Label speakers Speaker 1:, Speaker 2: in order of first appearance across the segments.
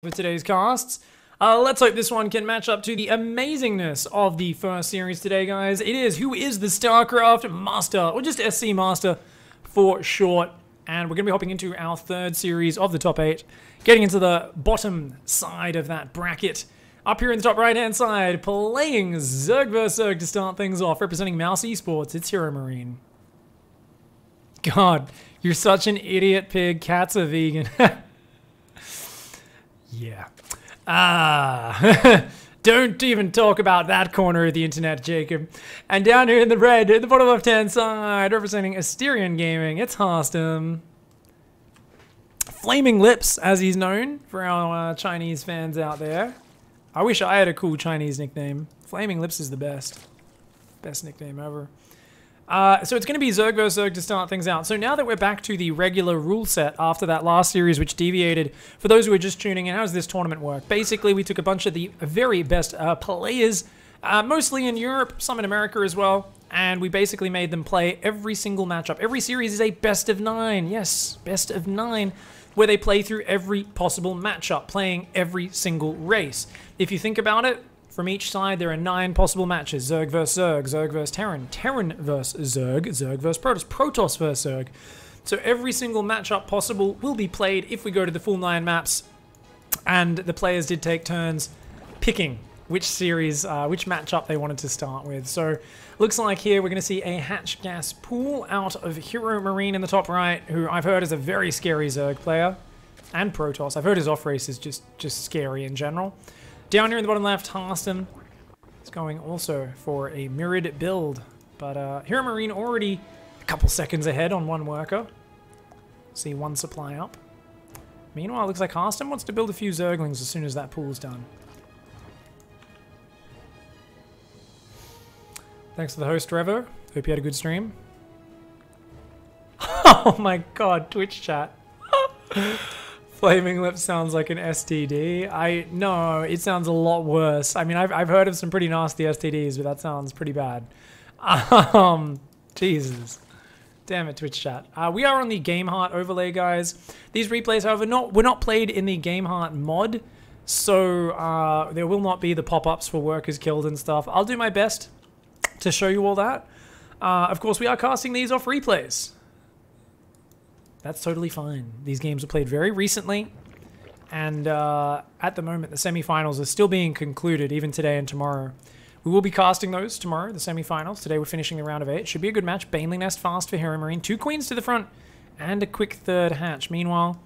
Speaker 1: With today's casts. Let's hope this one can match up to the amazingness of the first series today, guys. It is who is the StarCraft Master, or just SC Master for short. And we're going to be hopping into our third series of the top 8, getting into the bottom side of that bracket. Up here in the top right-hand side, playing Zerg vs. Zerg to start things off, representing Mouse Esports, it's Heromarine. God, you're such an idiot pig, cats are vegan. Yeah. Don't even talk about that corner of the internet, Jacob. And down here in the red, at the bottom left-hand side, representing Asterion Gaming, it's Harstem. Flaming Lips, as he's known for our Chinese fans out there. I wish I had a cool Chinese nickname. Flaming Lips is the best. Best nickname ever. So it's going to be Zerg vs. Zerg to start things out. So now that we're back to the regular rule set after that last series, which deviated, for those who are just tuning in, how does this tournament work? Basically, we took a bunch of the very best players, mostly in Europe, some in America as well, and we basically made them play every single matchup. Every series is a best of 9. Yes, best of 9, where they play through every possible matchup, playing every single race. If you think about it, from each side, there are 9 possible matches. Zerg vs. Zerg, Zerg vs. Terran, Terran vs. Zerg, Zerg vs. Protoss, Protoss vs. Zerg. So every single matchup possible will be played if we go to the full 9 maps. And the players did take turns picking which series, which matchup they wanted to start with. So looks like here we're going to see a hatch gas pool out of Heromarine in the top right, who I've heard is a very scary Zerg player. And Protoss. I've heard his off-race is just scary in general. Down here in the bottom left, Harstem is going also for a mirrored build. But Heromarine already a couple seconds ahead on one worker. See one supply up. Meanwhile, it looks like Harstem wants to build a few Zerglings as soon as that pool's done. Thanks for the host, Revo. Hope you had a good stream. Oh my god, Twitch chat. Flaming Lips sounds like an STD. No, it sounds a lot worse. I mean, I've heard of some pretty nasty STDs, but that sounds pretty bad. Jesus. Damn it, Twitch chat. We are on the Game Heart overlay, guys. These replays, however, were not played in the Game Heart mod, so there will not be the pop-ups for workers killed and stuff. I'll do my best to show you all that. Of course, we are casting these off replays. That's totally fine. These games were played very recently, and at the moment, the semifinals are still being concluded, even today and tomorrow. We will be casting those tomorrow, the semifinals. Today we're finishing the round of 8. Should be a good match. Baneling Nest fast for Heromarine. 2 queens to the front, and a quick third hatch. Meanwhile,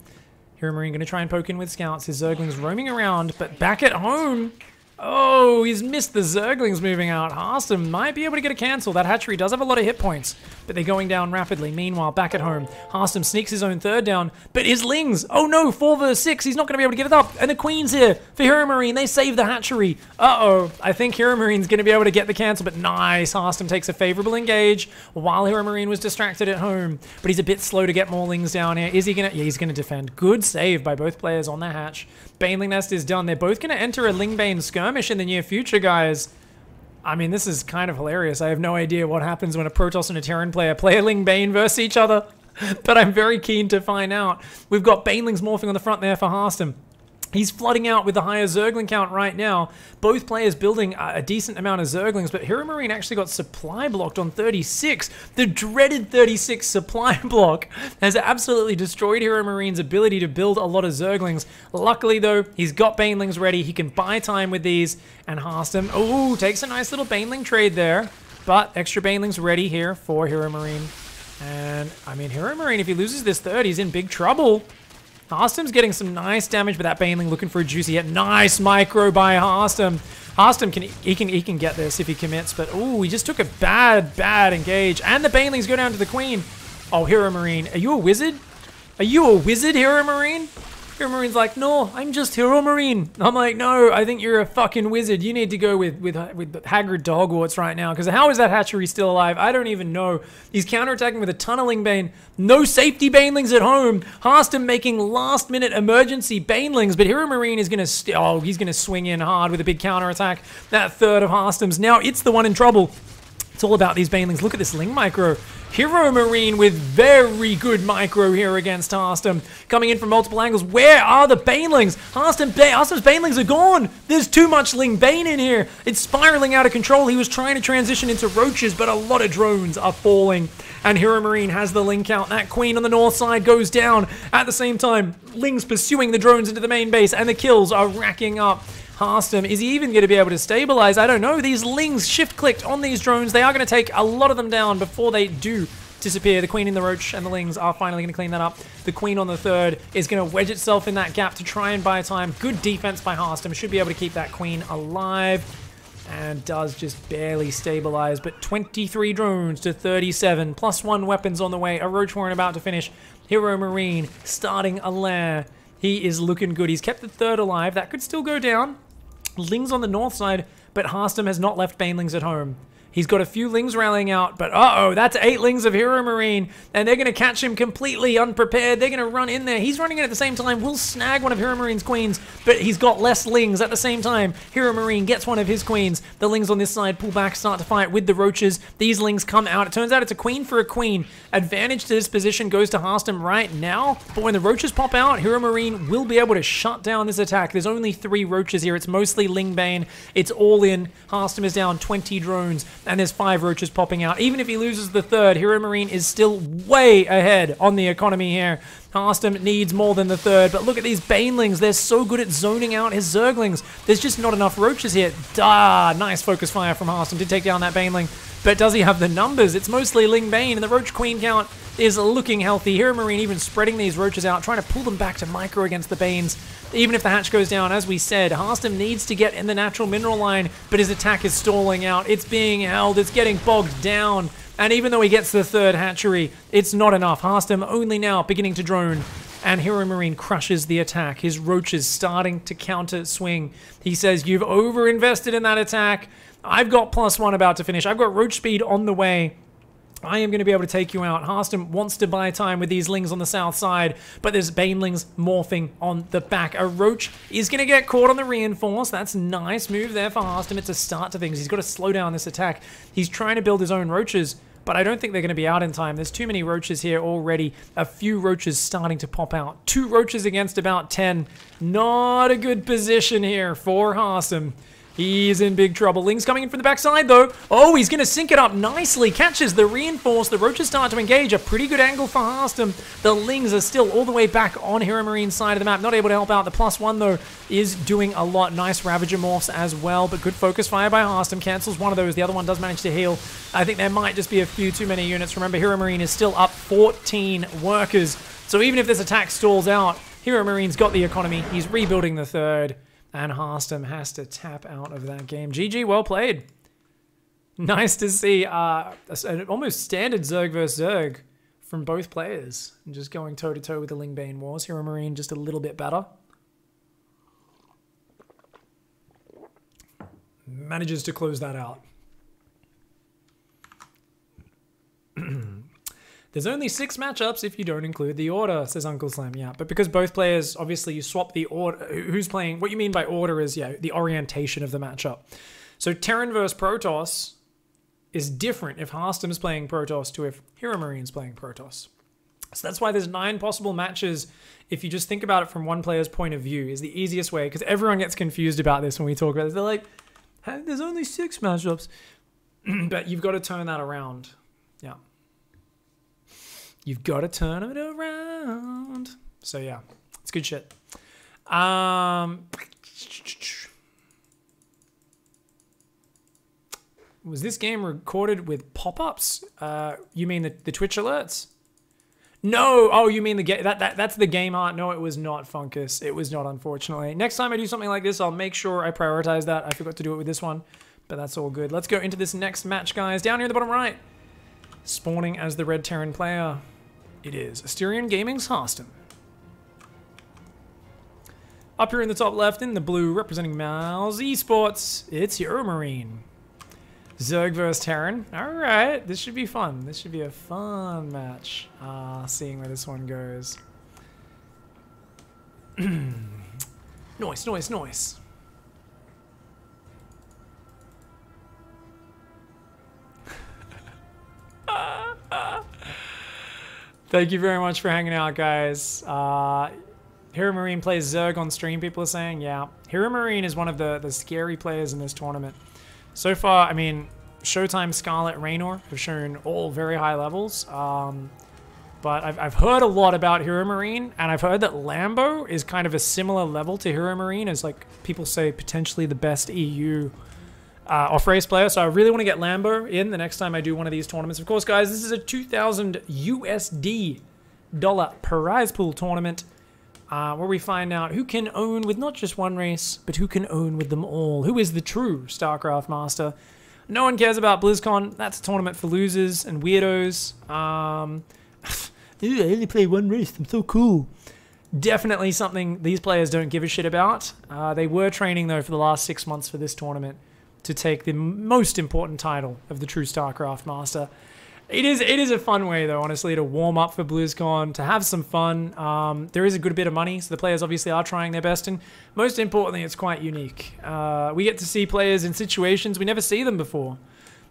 Speaker 1: Heromarine going to try and poke in with scouts. His Zerglings roaming around, but back at home. Oh, he's missed the Zerglings moving out. Harstem might be able to get a cancel. That hatchery does have a lot of hit points, but they're going down rapidly. Meanwhile, back at home, Harstem sneaks his own third down, but his Lings, oh no, 4 vs 6, he's not going to be able to give it up. And the Queen's here for Heromarine. They save the hatchery. Uh-oh, I think Heromarine going to be able to get the cancel, but nice. Harstem takes a favorable engage while Heromarine was distracted at home, but he's a bit slow to get more Lings down here. Is he going to? Yeah, he's going to defend. Good save by both players on the hatch. Baneling Nest is done. They're both going to enter a Ling Bane skirmish in the near future, guys. I mean, this is kind of hilarious. I have no idea what happens when a Protoss and a Terran player play a Ling Bane versus each other, but I'm very keen to find out. We've got Banelings morphing on the front there for Harstem. He's flooding out with the higher Zergling count right now. Both players building a decent amount of Zerglings, but Heromarine actually got supply blocked on 36. The dreaded 36 supply block has absolutely destroyed Heromarines' ability to build a lot of Zerglings. Luckily, though, he's got Banelings ready. He can buy time with these, and Harstem, oh, takes a nice little Baneling trade there, but extra Banelings ready here for Heromarine. And, I mean, Heromarine, if he loses this third, he's in big trouble. Harstem's getting some nice damage, but that Baneling looking for a juicy hit. Nice micro by Harstem. Harstem can get this if he commits, but ooh, he just took a bad engage. And the Banelings go down to the Queen. Oh, Heromarine, are you a wizard? Are you a wizard, Heromarine? Heromarines like, no, I'm just Heromarine. I'm like, no, I think you're a fucking wizard. You need to go with Hagrid Dogwarts right now, because how is that hatchery still alive? I don't even know. He's counterattacking with a tunneling Bane. No safety Banelings at home. Harstem making last-minute emergency Banelings, but Heromarine is going to, he's going to swing in hard with a big counterattack. That third of Harstem's. Now it's the one in trouble. It's all about these banelings. Look at this ling micro. Heromarine with very good micro here against Harstem. Coming in from multiple angles. Where are the banelings? Harstem's banelings are gone. There's too much ling bane in here. It's spiraling out of control. He was trying to transition into roaches, but a lot of drones are falling. And Heromarine has the ling count. That queen on the north side goes down. At the same time, ling's pursuing the drones into the main base, and the kills are racking up. Harstem, is he even going to be able to stabilize? I don't know. These lings shift-clicked on these drones. They are going to take a lot of them down before they do disappear. The queen in the roach and the lings are finally going to clean that up. The queen on the third is going to wedge itself in that gap to try and buy time. Good defense by Harstem. Should be able to keep that queen alive. And does just barely stabilize. But 23 drones to 37. +1 weapons on the way. A roach warren about to finish. Heromarine starting a lair. He is looking good. He's kept the third alive. That could still go down. Lings on the north side, but Harstem has not left banelings at home. He's got a few lings rallying out, but uh-oh, that's 8 lings of Heromarine, and they're going to catch him completely unprepared. They're going to run in there. He's running in at the same time. Will snag one of Heromarines' queens, but he's got less lings at the same time. Heromarine gets one of his queens. The lings on this side pull back, start to fight with the roaches. These lings come out. It turns out it's a queen for a queen. Advantage to this position goes to Harstem right now, but when the roaches pop out, Heromarine will be able to shut down this attack. There's only 3 roaches here. It's mostly ling bane. It's all in. Harstem is down 20 drones. And there's 5 roaches popping out. Even if he loses the third, Heromarine is still way ahead on the economy here. Harstem needs more than the third, but look at these banelings. They're so good at zoning out his zerglings. There's just not enough roaches here. Nice focus fire from Harstem to take down that baneling. But does he have the numbers? It's mostly ling bane, and the roach queen count is looking healthy. Heromarine even spreading these roaches out, trying to pull them back to micro against the banes. Even if the hatch goes down, as we said, Harstem needs to get in the natural mineral line, but his attack is stalling out. It's being held. It's getting bogged down. And even though he gets the third hatchery, it's not enough. Harstem only now beginning to drone. And Heromarine crushes the attack. His roaches starting to counter swing. He says, you've overinvested in that attack. I've got +1 about to finish. I've got roach speed on the way. I am going to be able to take you out. Harstem wants to buy time with these lings on the south side, but there's banelings morphing on the back. A roach is going to get caught on the reinforce. That's a nice move there for Harstem. It's a start to things. He's got to slow down this attack. He's trying to build his own roaches, but I don't think they're going to be out in time. There's too many roaches here already. A few roaches starting to pop out. 2 roaches against about 10. Not a good position here for Harstem. He's in big trouble. Ling's coming in from the backside, though. Oh, he's going to sync it up nicely. Catches the reinforce. The roaches start to engage. A pretty good angle for Harstem. The lings are still all the way back on Heromarine side of the map. Not able to help out. The +1, though, is doing a lot. Nice Ravager morphs as well, but good focus fire by Harstem. Cancels one of those. The other one does manage to heal. I think there might just be a few too many units. Remember, Heromarine is still up 14 workers. So even if this attack stalls out, Heromarine got the economy. He's rebuilding the third. And Harstem has to tap out of that game. GG, well played. Nice to see an almost standard Zerg versus Zerg from both players. And just going toe-to-toe with the Ling Bane Wars. Heromarine just a little bit better. Manages to close that out. There's only 6 matchups if you don't include the order, says Uncle Slam. Yeah, but because both players, obviously you swap the order. Who's playing? What you mean by order is, yeah, the orientation of the matchup. So Terran versus Protoss is different if Harstem is playing Protoss to if Heromarine is playing Protoss. So that's why there's 9 possible matches. If you just think about it from one player's point of view, is the easiest way, because everyone gets confused about this when we talk about this. They're like, hey, there's only 6 matchups. But you've got to turn that around. Yeah. You've got to turn it around. So yeah, it's good shit. Was this game recorded with pop-ups? You mean the Twitch alerts? No. Oh, you mean the game? That's the game art. No, it was not, Funkus. It was not, unfortunately. Next time I do something like this, I'll make sure I prioritize that. I forgot to do it with this one, but that's all good. Let's go into this next match, guys. Down here in the bottom right, spawning as the red Terran player. It is Asterion Gaming's Harstem. Up here in the top left, in the blue, representing Mouse Esports, it's Heromarine. Zerg vs Terran. Alright, this should be fun. This should be a fun match. Seeing where this one goes. Noise, noise, noise. Thank you very much for hanging out, guys. Heromarine plays Zerg on stream, people are saying. Yeah, Heromarine is one of the scary players in this tournament. So far, I mean, Showtime, Scarlet, Raynor have shown all very high levels. But I've heard a lot about Heromarine, and I've heard that Lambo is kind of a similar level to Heromarine, as like people say potentially the best EU off-race player. So I really want to get Lambo in the next time I do one of these tournaments. Of course, guys, this is a 2,000 USD prize pool tournament where we find out who can own with not just one race, but who can own with them all. Who is the true StarCraft master? No one cares about BlizzCon. That's a tournament for losers and weirdos. Dude, I only play one race. I'm so cool. Definitely something these players don't give a shit about. They were training, though, for the last 6 months for this tournament to take the most important title of the true StarCraft master. It is a fun way, though, honestly, to warm up for BlizzCon, to have some fun. There is a good bit of money, so the players obviously are trying their best, and most importantly, it's quite unique. We get to see players in situations we never see them before.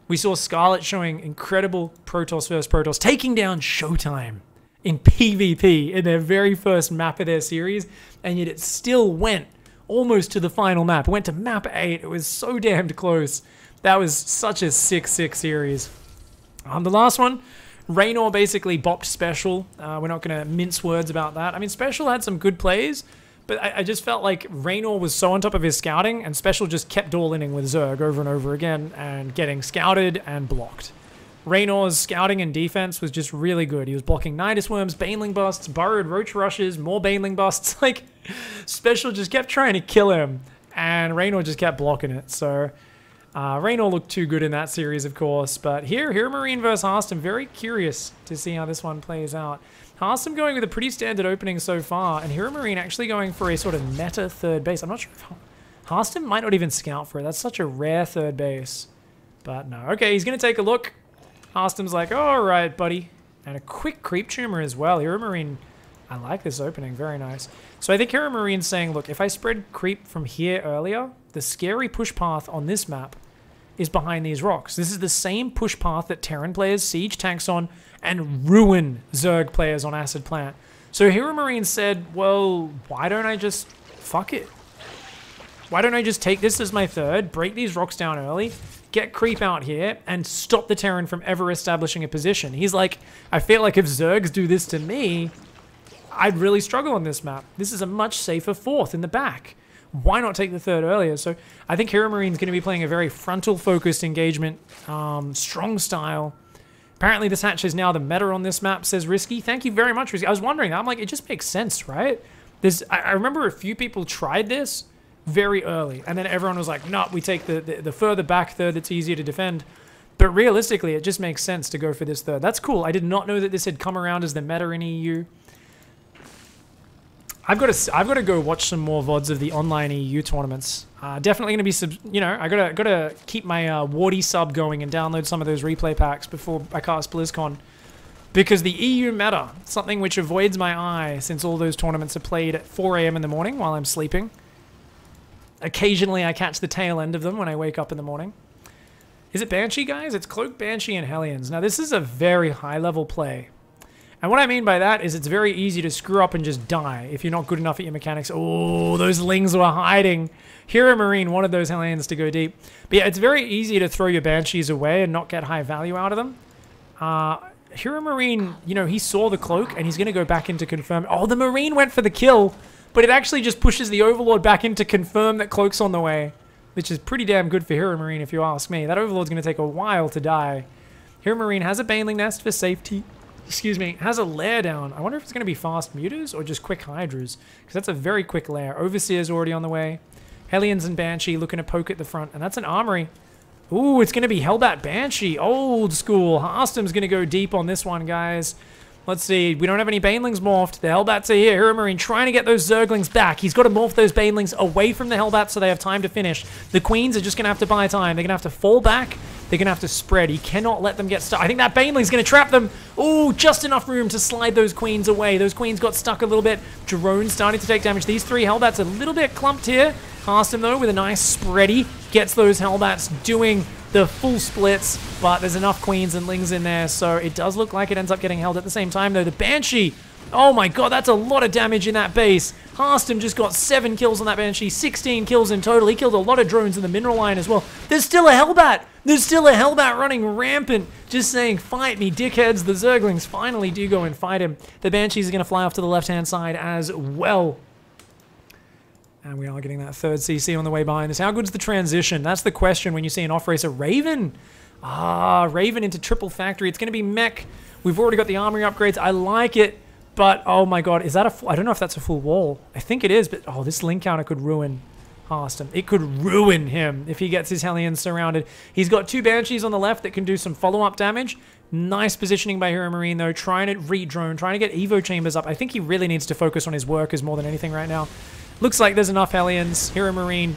Speaker 1: We saw Scarlet showing incredible Protoss versus Protoss, taking down Showtime in PvP in their very first map of their series, and yet it still went almost to the final map. It went to map 8. It was so damned close. That was such a sick series. The last one, Raynor basically bopped Special. We're not going to mince words about that. I mean, Special had some good plays, but I just felt like Raynor was so on top of his scouting, and Special just kept all-inning with Zerg over and over again and getting scouted and blocked. Raynor's scouting and defense was just really good. He was blocking Nidus Worms, Baneling busts, burrowed Roach rushes, more Baneling busts. Like, Special just kept trying to kill him, and Raynor just kept blocking it. So, Raynor looked too good in that series, of course. But here, Heromarine versus Harstem. Very curious to see how this one plays out. Harstem going with a pretty standard opening so far, and Heromarine actually going for a sort of meta third base. I'm not sure if Harstem might not even scout for it. That's such a rare third base. But no. Okay, he's going to take a look. Harstem's like, oh, all right, buddy. And a quick creep tumor as well. Heromarine, I like this opening. Very nice. So I think Heromarine saying, look, if I spread creep from here earlier, the scary push path on this map is behind these rocks. This is the same push path that Terran players siege tanks on and ruin Zerg players on Acid Plant. So Heromarine said, well, why don't I just fuck it? Why don't I just take this as my third, break these rocks down early, get creep out here, and stop the Terran from ever establishing a position? He's like, I feel like if Zergs do this to me, I'd really struggle on this map. This is a much safer fourth in the back. Why not take the third earlier? So I think Heromarine going to be playing a very frontal-focused engagement, strong style. Apparently this hatch is now the meta on this map, says Risky. Thank you very much, Risky. I was wondering, I'm like, it just makes sense, right? I remember a few people tried this very early, and then everyone was like, no, we take the further back third that's easier to defend. But realistically, it just makes sense to go for this third. That's cool. I did not know that this had come around as the meta in EU. I've got to go watch some more VODs of the online EU tournaments. Definitely going to be, you know, I gotta keep my Wardy sub going and download some of those replay packs before I cast BlizzCon, because the EU meta, something which avoids my eye since all those tournaments are played at 4 AM in the morning while I'm sleeping. Occasionally I catch the tail end of them when I wake up in the morning. Is it Banshee, guys? It's Cloak, Banshee, and Hellions. Now this is a very high level play. And what I mean by that is it's very easy to screw up and just die if you're not good enough at your mechanics. Oh, those lings were hiding. Heromarine wanted those Hellions to go deep. But yeah, it's very easy to throw your Banshees away and not get high value out of them. Heromarine, you know, he saw the Cloak and he's going to go back in to confirm. Oh, the Marine went for the kill, but it actually just pushes the Overlord back in to confirm that Cloak's on the way, which is pretty damn good for Heromarine if you ask me. That Overlord's going to take a while to die. Heromarine has a Baneling Nest for safety. Excuse me, has a lair down. I wonder if it's going to be fast mutas or just quick hydras, because that's a very quick lair. Overseer's already on the way. Hellions and Banshee looking to poke at the front, and that's an armory. Ooh, it's going to be Hellbat Banshee. Old school. Harstem's going to go deep on this one, guys. Let's see. We don't have any Banelings morphed. The Hellbats are here. Heromarine trying to get those Zerglings back. He's got to morph those Banelings away from the Hellbats so they have time to finish. The Queens are just going to have to buy time. They're going to have to fall back. They're going to have to spread. He cannot let them get stuck. I think that Baneling's going to trap them. Ooh, just enough room to slide those Queens away. Those Queens got stuck a little bit. Drone's starting to take damage. These three Hellbats a little bit clumped here. Harstem, though, with a nice spready, gets those Hellbats doing the full splits, but there's enough queens and lings in there, so it does look like it ends up getting held at the same time, though. The Banshee, oh my god, that's a lot of damage in that base. Harstem just got 7 kills on that Banshee, 16 kills in total. He killed a lot of drones in the mineral line as well. There's still a Hellbat! There's still a Hellbat running rampant, just saying, fight me, dickheads. The Zerglings finally do go and fight him. The Banshees are going to fly off to the left-hand side as well. And we are getting that third CC on the way behind us. How good is the transition? That's the question when you see an off-racer. Raven! Ah, Raven into triple factory. It's going to be Mech. We've already got the armory upgrades. I like it, but oh my god, is that a full... I don't know if that's a full wall. I think it is, but oh, this link counter could ruin Harstem. It could ruin him if he gets his Hellions surrounded. He's got 2 Banshees on the left that can do some follow-up damage. Nice positioning by Heromarine, though. Trying to re-drone, trying to get Evo chambers up. I think he really needs to focus on his workers more than anything right now. Looks like there's enough Hellions. Heromarine,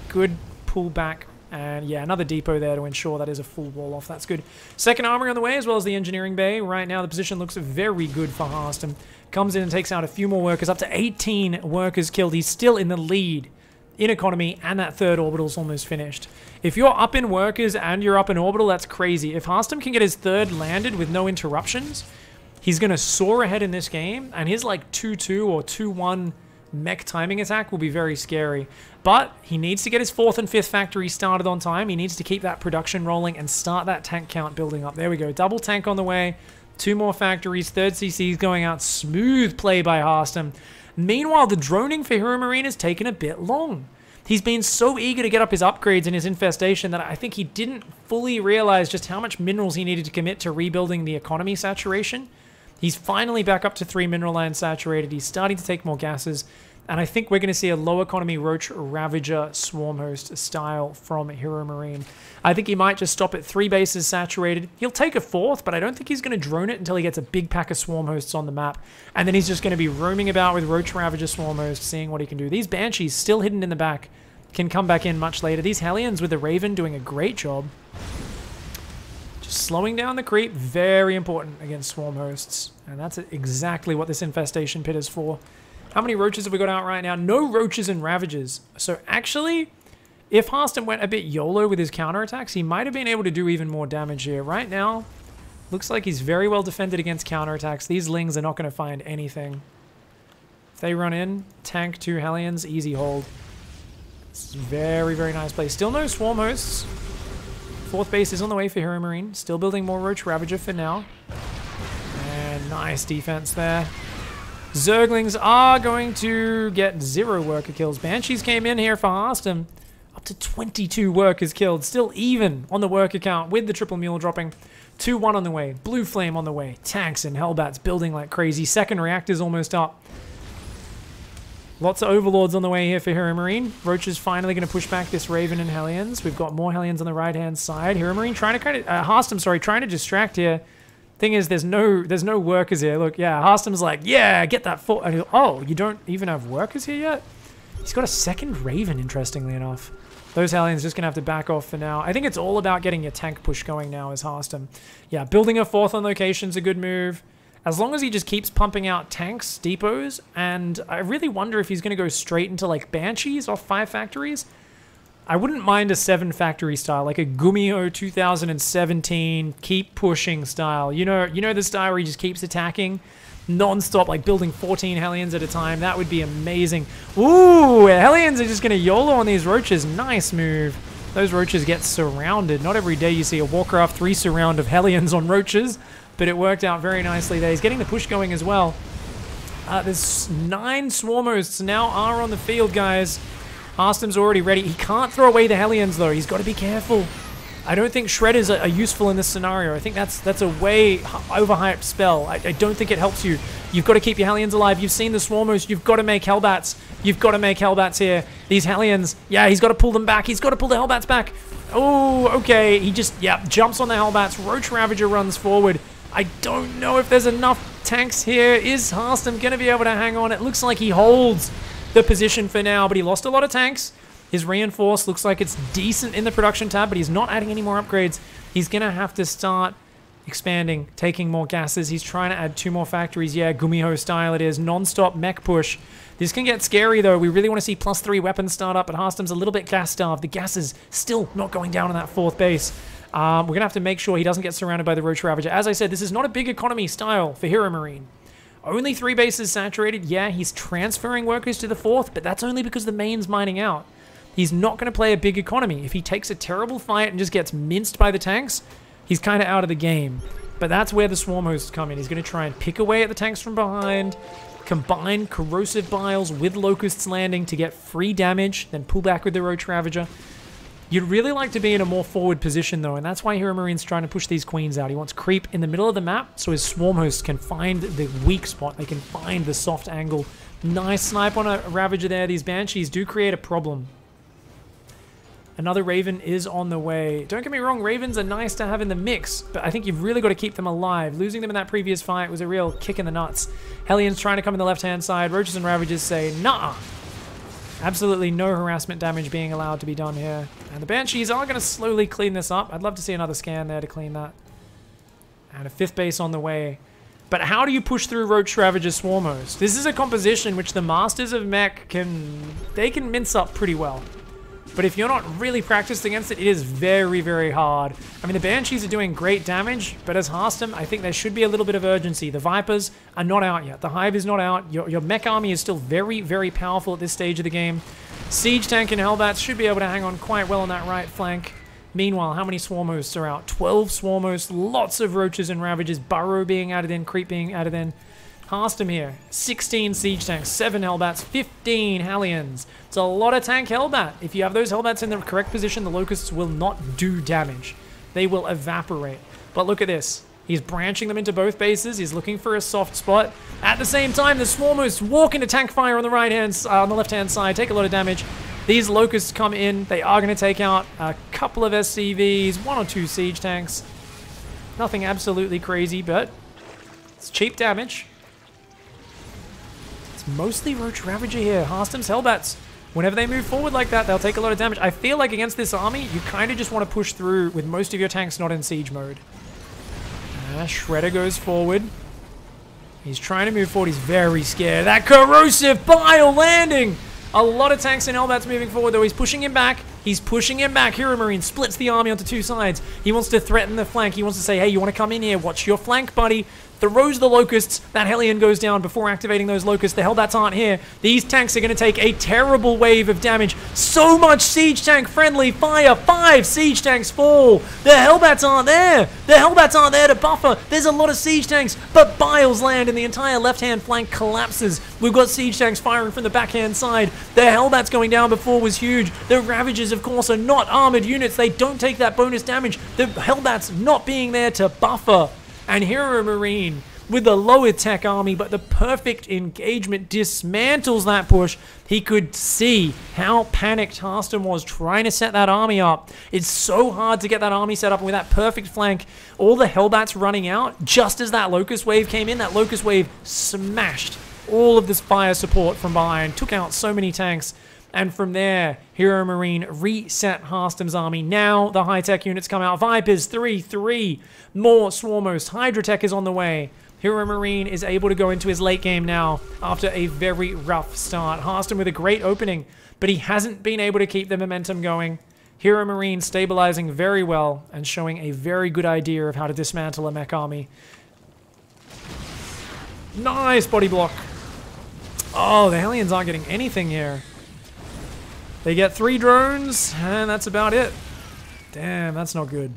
Speaker 1: good pull back. And yeah, another depot there to ensure that is a full wall off. That's good. Second armory on the way, as well as the engineering bay. Right now, the position looks very good for Harstem. Comes in and takes out a few more workers. Up to 18 workers killed. He's still in the lead in economy, and that third orbital's almost finished. If you're up in workers and you're up in orbital, that's crazy. If Harstem can get his third landed with no interruptions, he's going to soar ahead in this game, and his like 2-2 or 2-1 Mech timing attack will be very scary. But he needs to get his 4th and 5th factory started on time. He needs to keep that production rolling and start that tank count building up. There we go. Double tank on the way. 2 more factories. Third CC's going out. Smooth play by Harstem. Meanwhile, the droning for Heromarine has taken a bit long. He's been so eager to get up his upgrades and his infestation that I think he didn't fully realize just how much minerals he needed to commit to rebuilding the economy saturation. He's finally back up to 3 mineral lines saturated. He's starting to take more gases. And I think we're going to see a low economy Roach Ravager Swarm Host style from Heromarine. I think he might just stop at 3 bases saturated. He'll take a 4th, but I don't think he's going to drone it until he gets a big pack of Swarm Hosts on the map. And then he's just going to be roaming about with Roach Ravager Swarm Host, seeing what he can do. These Banshees, still hidden in the back, can come back in much later. These Hellions with the Raven doing a great job. Slowing down the creep, very important against Swarm Hosts. And that's exactly what this infestation pit is for. How many Roaches have we got out right now? No Roaches and Ravagers. So actually, if Harstem went a bit YOLO with his counterattacks, he might have been able to do even more damage here. Right now, looks like he's very well defended against counterattacks. These Lings are not going to find anything. If they run in, tank 2 Hellions, easy hold. It's very, very nice play. Still no Swarm Hosts. 4th base is on the way for Heromarine. Still building more Roach Ravager for now. And nice defense there. Zerglings are going to get 0 worker kills. Banshees came in here for Harstem. Up to 22 workers killed. Still even on the worker count with the triple mule dropping. 2-1 on the way. Blue Flame on the way. Tanks and Hellbats building like crazy. Second reactor's almost up. Lots of Overlords on the way here for Heromarine. Roach is finally going to push back this Raven and Hellions. We've got more Hellions on the right-hand side. Heromarine trying to Harstem, sorry, trying to distract here. Thing is, there's no workers here. Look, yeah, Harstem's like, yeah, get that oh, you don't even have workers here yet? He's got a second Raven, interestingly enough. Those Hellions just going to have to back off for now. I think it's all about getting your tank push going now as Harstem. Yeah, building a 4th on location's a good move. As long as he just keeps pumping out tanks, depots, and I really wonder if he's going to go straight into like Banshees off 5 factories. I wouldn't mind a 7 factory style, like a Gumiho 2017 keep pushing style. You know the style where he just keeps attacking non-stop, like building 14 Hellions at a time. That would be amazing. Ooh, Hellions are just going to YOLO on these Roaches. Nice move. Those Roaches get surrounded. Not every day you see a Warcraft 3 surround of Hellions on Roaches, but it worked out very nicely there. He's getting the push going as well. There's 9 Swarm Hosts now are on the field, guys. Harstem's already ready. He can't throw away the Hellions, though. He's got to be careful. I don't think Shredders are useful in this scenario. I think that's a way overhyped spell. I don't think it helps you. You've got to keep your Hellions alive. You've seen the Swarm Host. You've got to make Hellbats. You've got to make Hellbats here. These Hellions, yeah, he's got to pull them back. He's got to pull the Hellbats back. Oh, okay. He just, yeah, jumps on the Hellbats. Roach Ravager runs forward. I don't know if there's enough tanks here. Is Harstem going to be able to hang on? It looks like he holds the position for now, but he lost a lot of tanks. His reinforce looks like it's decent in the production tab, but he's not adding any more upgrades. He's going to have to start expanding, taking more gases. He's trying to add 2 more factories. Yeah, Gumiho style it is. Non-stop mech push. This can get scary, though. We really want to see +3 weapons start up, but Harstem's a little bit gas-starved. The gas is still not going down on that 4th base. We're going to have to make sure he doesn't get surrounded by the Roach Ravager. As I said, this is not a big economy style for Heromarine. Only 3 bases saturated. Yeah, he's transferring workers to the 4th, but that's only because the main's mining out. He's not going to play a big economy. If he takes a terrible fight and just gets minced by the tanks, he's kind of out of the game. But that's where the swarm hosts come in. He's going to try and pick away at the tanks from behind, combine corrosive biles with locusts landing to get free damage, then pull back with the Roach Ravager. You'd really like to be in a more forward position, though, and that's why Heromarines trying to push these queens out. He wants creep in the middle of the map so his swarm hosts can find the weak spot. They can find the soft angle. Nice snipe on a Ravager there. These Banshees do create a problem. Another Raven is on the way. Don't get me wrong, Ravens are nice to have in the mix, but I think you've really got to keep them alive. Losing them in that previous fight was a real kick in the nuts. Hellions trying to come in the left-hand side. Roaches and Ravagers say, nah. Absolutely no harassment damage being allowed to be done here. And the Banshees are going to slowly clean this up. I'd love to see another scan there to clean that. And a 5th base on the way. But how do you push through Roach Ravager Swarmos? This is a composition which the Masters of Mech can mince up pretty well. But if you're not really practiced against it, it is very, very hard. I mean, the Banshees are doing great damage, but as Harstem, I think there should be a little bit of urgency. The Vipers are not out yet. The Hive is not out. Your Mech army is still very, very powerful at this stage of the game. Siege Tank and Hellbats should be able to hang on quite well on that right flank. Meanwhile, how many Swarm Hosts are out? 12 Swarm Hosts, lots of Roaches and Ravagers, Burrow being added in, Creep being added in. Harstem here, 16 Siege Tanks, 7 Hellbats, 15 Hellions. It's a lot of tank Hellbat. If you have those Hellbats in the correct position, the Locusts will not do damage. They will evaporate. But look at this. He's branching them into both bases. He's looking for a soft spot. At the same time, the Swarmers walk into tank fire on the on the left-hand side, take a lot of damage. These Locusts come in. They are going to take out a couple of SCVs, 1 or 2 Siege Tanks. Nothing absolutely crazy, but it's cheap damage. It's mostly Roach Ravager here. Harstem's Hellbats. Whenever they move forward like that, they'll take a lot of damage. I feel like against this army, you kind of just want to push through with most of your tanks not in siege mode. Shredder goes forward. He's trying to move forward. He's very scared. That corrosive bile landing! A lot of tanks and Hellbats moving forward, though. He's pushing him back. He's pushing him back. Heromarine splits the army onto 2 sides. He wants to threaten the flank. He wants to say, hey, you want to come in here? Watch your flank, buddy. Throws the Locusts. That Hellion goes down before activating those Locusts. The Hellbats aren't here. These tanks are going to take a terrible wave of damage. So much Siege Tank friendly fire. 5 Siege Tanks fall. The Hellbats aren't there. The Hellbats aren't there to buffer. There's a lot of Siege Tanks, but Biles land and the entire left-hand flank collapses. We've got Siege Tanks firing from the backhand side. The Hellbats going down before was huge. The Ravagers, of course, are not armored units. They don't take that bonus damage. The Hellbats not being there to buffer. And Heromarine with the lower tech army, but the perfect engagement dismantles that push. He could see how panicked Harstem was trying to set that army up. It's so hard to get that army set up with that perfect flank. All the Hellbats running out, just as that Locust Wave came in, that Locust Wave smashed all of this fire support from behind, took out so many tanks. And from there, Heromarine reset Harstem's army. Now the high-tech units come out. Vipers, 3-3. More Swarmos. Hydratech is on the way. Heromarine is able to go into his late game now after a very rough start. Harstem with a great opening, but he hasn't been able to keep the momentum going. Heromarine stabilizing very well and showing a very good idea of how to dismantle a mech army. Nice body block. Oh, the Hellions aren't getting anything here. They get 3 drones, and that's about it. Damn, that's not good.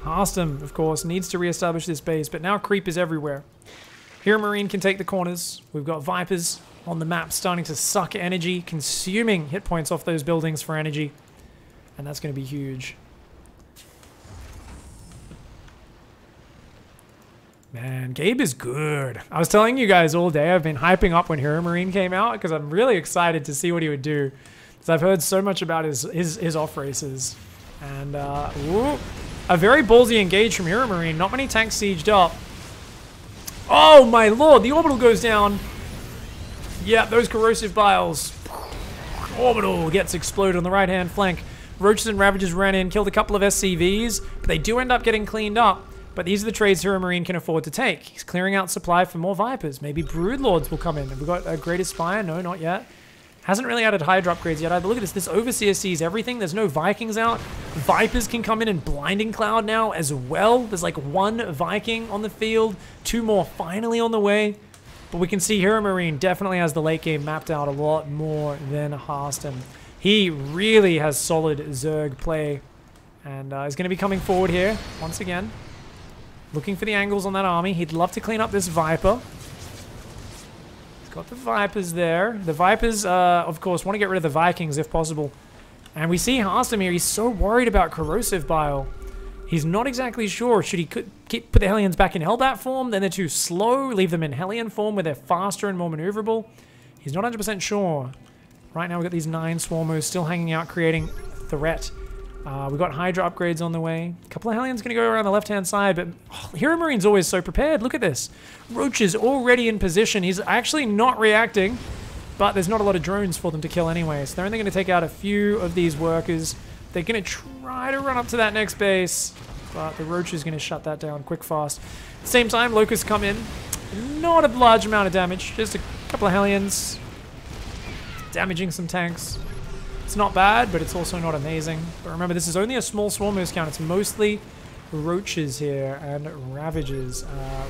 Speaker 1: Harstem, of course, needs to reestablish this base, but now creep is everywhere. Heromarine can take the corners. We've got Vipers on the map starting to suck energy, consuming hit points off those buildings for energy. And that's going to be huge. Man, Gabe is good. I was telling you guys all day, I've been hyping up when Heromarine came out because I'm really excited to see what he would do. Because I've heard so much about his off races. And, ooh, a very ballsy engage from Heromarine. Not many tanks sieged up. Oh my lord, the orbital goes down. Yeah, those corrosive biles. Orbital gets exploded on the right-hand flank. Roaches and Ravagers ran in, killed a couple of SCVs, but they do end up getting cleaned up. But these are the trades Heromarine can afford to take. He's clearing out supply for more Vipers. Maybe Broodlords will come in. Have we got a Great Aspire? No, not yet. Hasn't really added Hydra upgrades yet either. Look at this. This Overseer sees everything. There's no Vikings out. Vipers can come in and Blinding Cloud now as well. There's like 1 Viking on the field. 2 more finally on the way. But we can see Heromarine definitely has the late game mapped out a lot more than Harstem. He really has solid Zerg play. And is going to be coming forward here once again. Looking for the angles on that army. He'd love to clean up this Viper. He's got the Vipers there. The Vipers, of course, want to get rid of the Vikings if possible. And we see Harstem here. He's so worried about Corrosive Bile. He's not exactly sure. Should he put the Hellions back in Hellbat form? Then they're too slow. Leave them in Hellion form where they're faster and more maneuverable. He's not 100% sure. Right now we've got these 9 Swarmos still hanging out, creating threat. We've got Hydra upgrades on the way. A couple of Hellions going to go around the left-hand side, but Heromarine's always so prepared. Look at this. Roach is already in position. He's actually not reacting, but there's not a lot of drones for them to kill anyway, so they're only going to take out a few of these workers. They're going to try to run up to that next base, but the Roach is going to shut that down quick, fast. At the same time, Locusts come in. Not a large amount of damage, just a couple of Hellions. Damaging some tanks. It's not bad, but it's also not amazing. But remember, this is only a small Swarmos count. It's mostly Roaches here and Ravagers.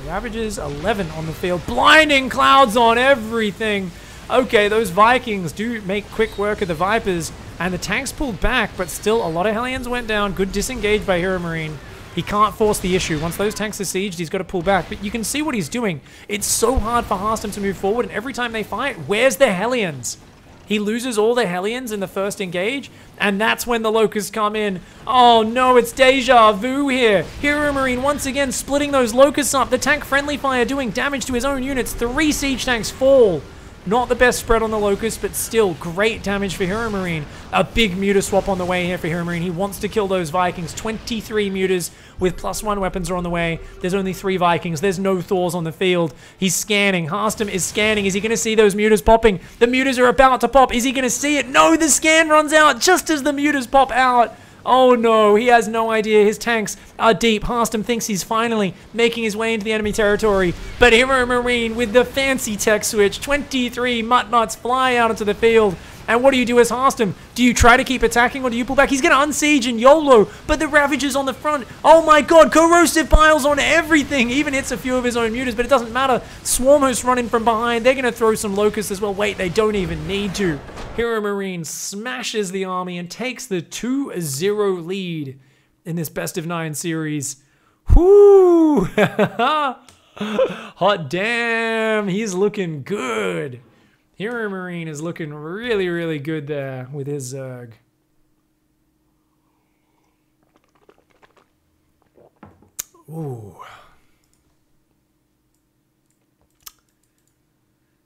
Speaker 1: Ravagers, 11 on the field. Blinding Clouds on everything. Okay, those Vikings do make quick work of the Vipers, and the tanks pulled back, but still a lot of Hellions went down. Good disengage by Heromarine. He can't force the issue. Once those tanks are sieged, he's got to pull back. But you can see what he's doing. It's so hard for Harstem to move forward, and every time they fight, where's the Hellions? He loses all the Hellions in the first engage, and that's when the Locusts come in. Oh no, it's deja vu here. Heromarine once again splitting those Locusts up. The tank friendly fire doing damage to his own units. 3 siege tanks fall. Not the best spread on the Locust, but still great damage for Heromarine. A big muta swap on the way here for Heromarine. He wants to kill those Vikings. 23 mutas with +1 weapons are on the way. There's only 3 Vikings. There's no Thors on the field. He's scanning. Harstem is scanning. Is he going to see those mutas popping? The mutas are about to pop. Is he going to see it? No, the scan runs out just as the mutas pop out. Oh no, he has no idea. His tanks are deep. Harstem thinks he's finally making his way into the enemy territory. But Heromarine with the fancy tech switch. 23 Mutt-Mutts fly out into the field. And what do you do as Harstem? Do you try to keep attacking or do you pull back? He's going to unsiege and YOLO, but the Ravagers on the front. Oh my god, Corrosive Piles on everything. Even hits a few of his own mutas, but it doesn't matter. Swarmos running from behind. They're going to throw some Locusts as well. Wait, they don't even need to. Heromarine smashes the army and takes the 2-0 lead in this best of 9 series. Whoo! Hot damn, he's looking good. Heromarine is looking really, really good there with his Zerg. Ooh.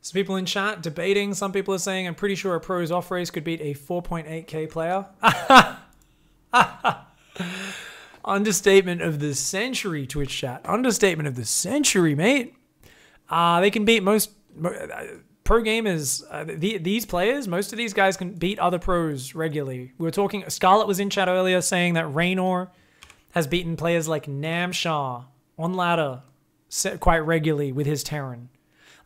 Speaker 1: Some people in chat debating. Some people are saying, I'm pretty sure a pros off race could beat a 4.8k player. Understatement of the century, Twitch chat. Understatement of the century, mate. They can beat most... Pro gamers, these players, most of these guys can beat other pros regularly. We were talking, Scarlet was in chat earlier saying that Raynor has beaten players like Namshar on ladder quite regularly with his Terran.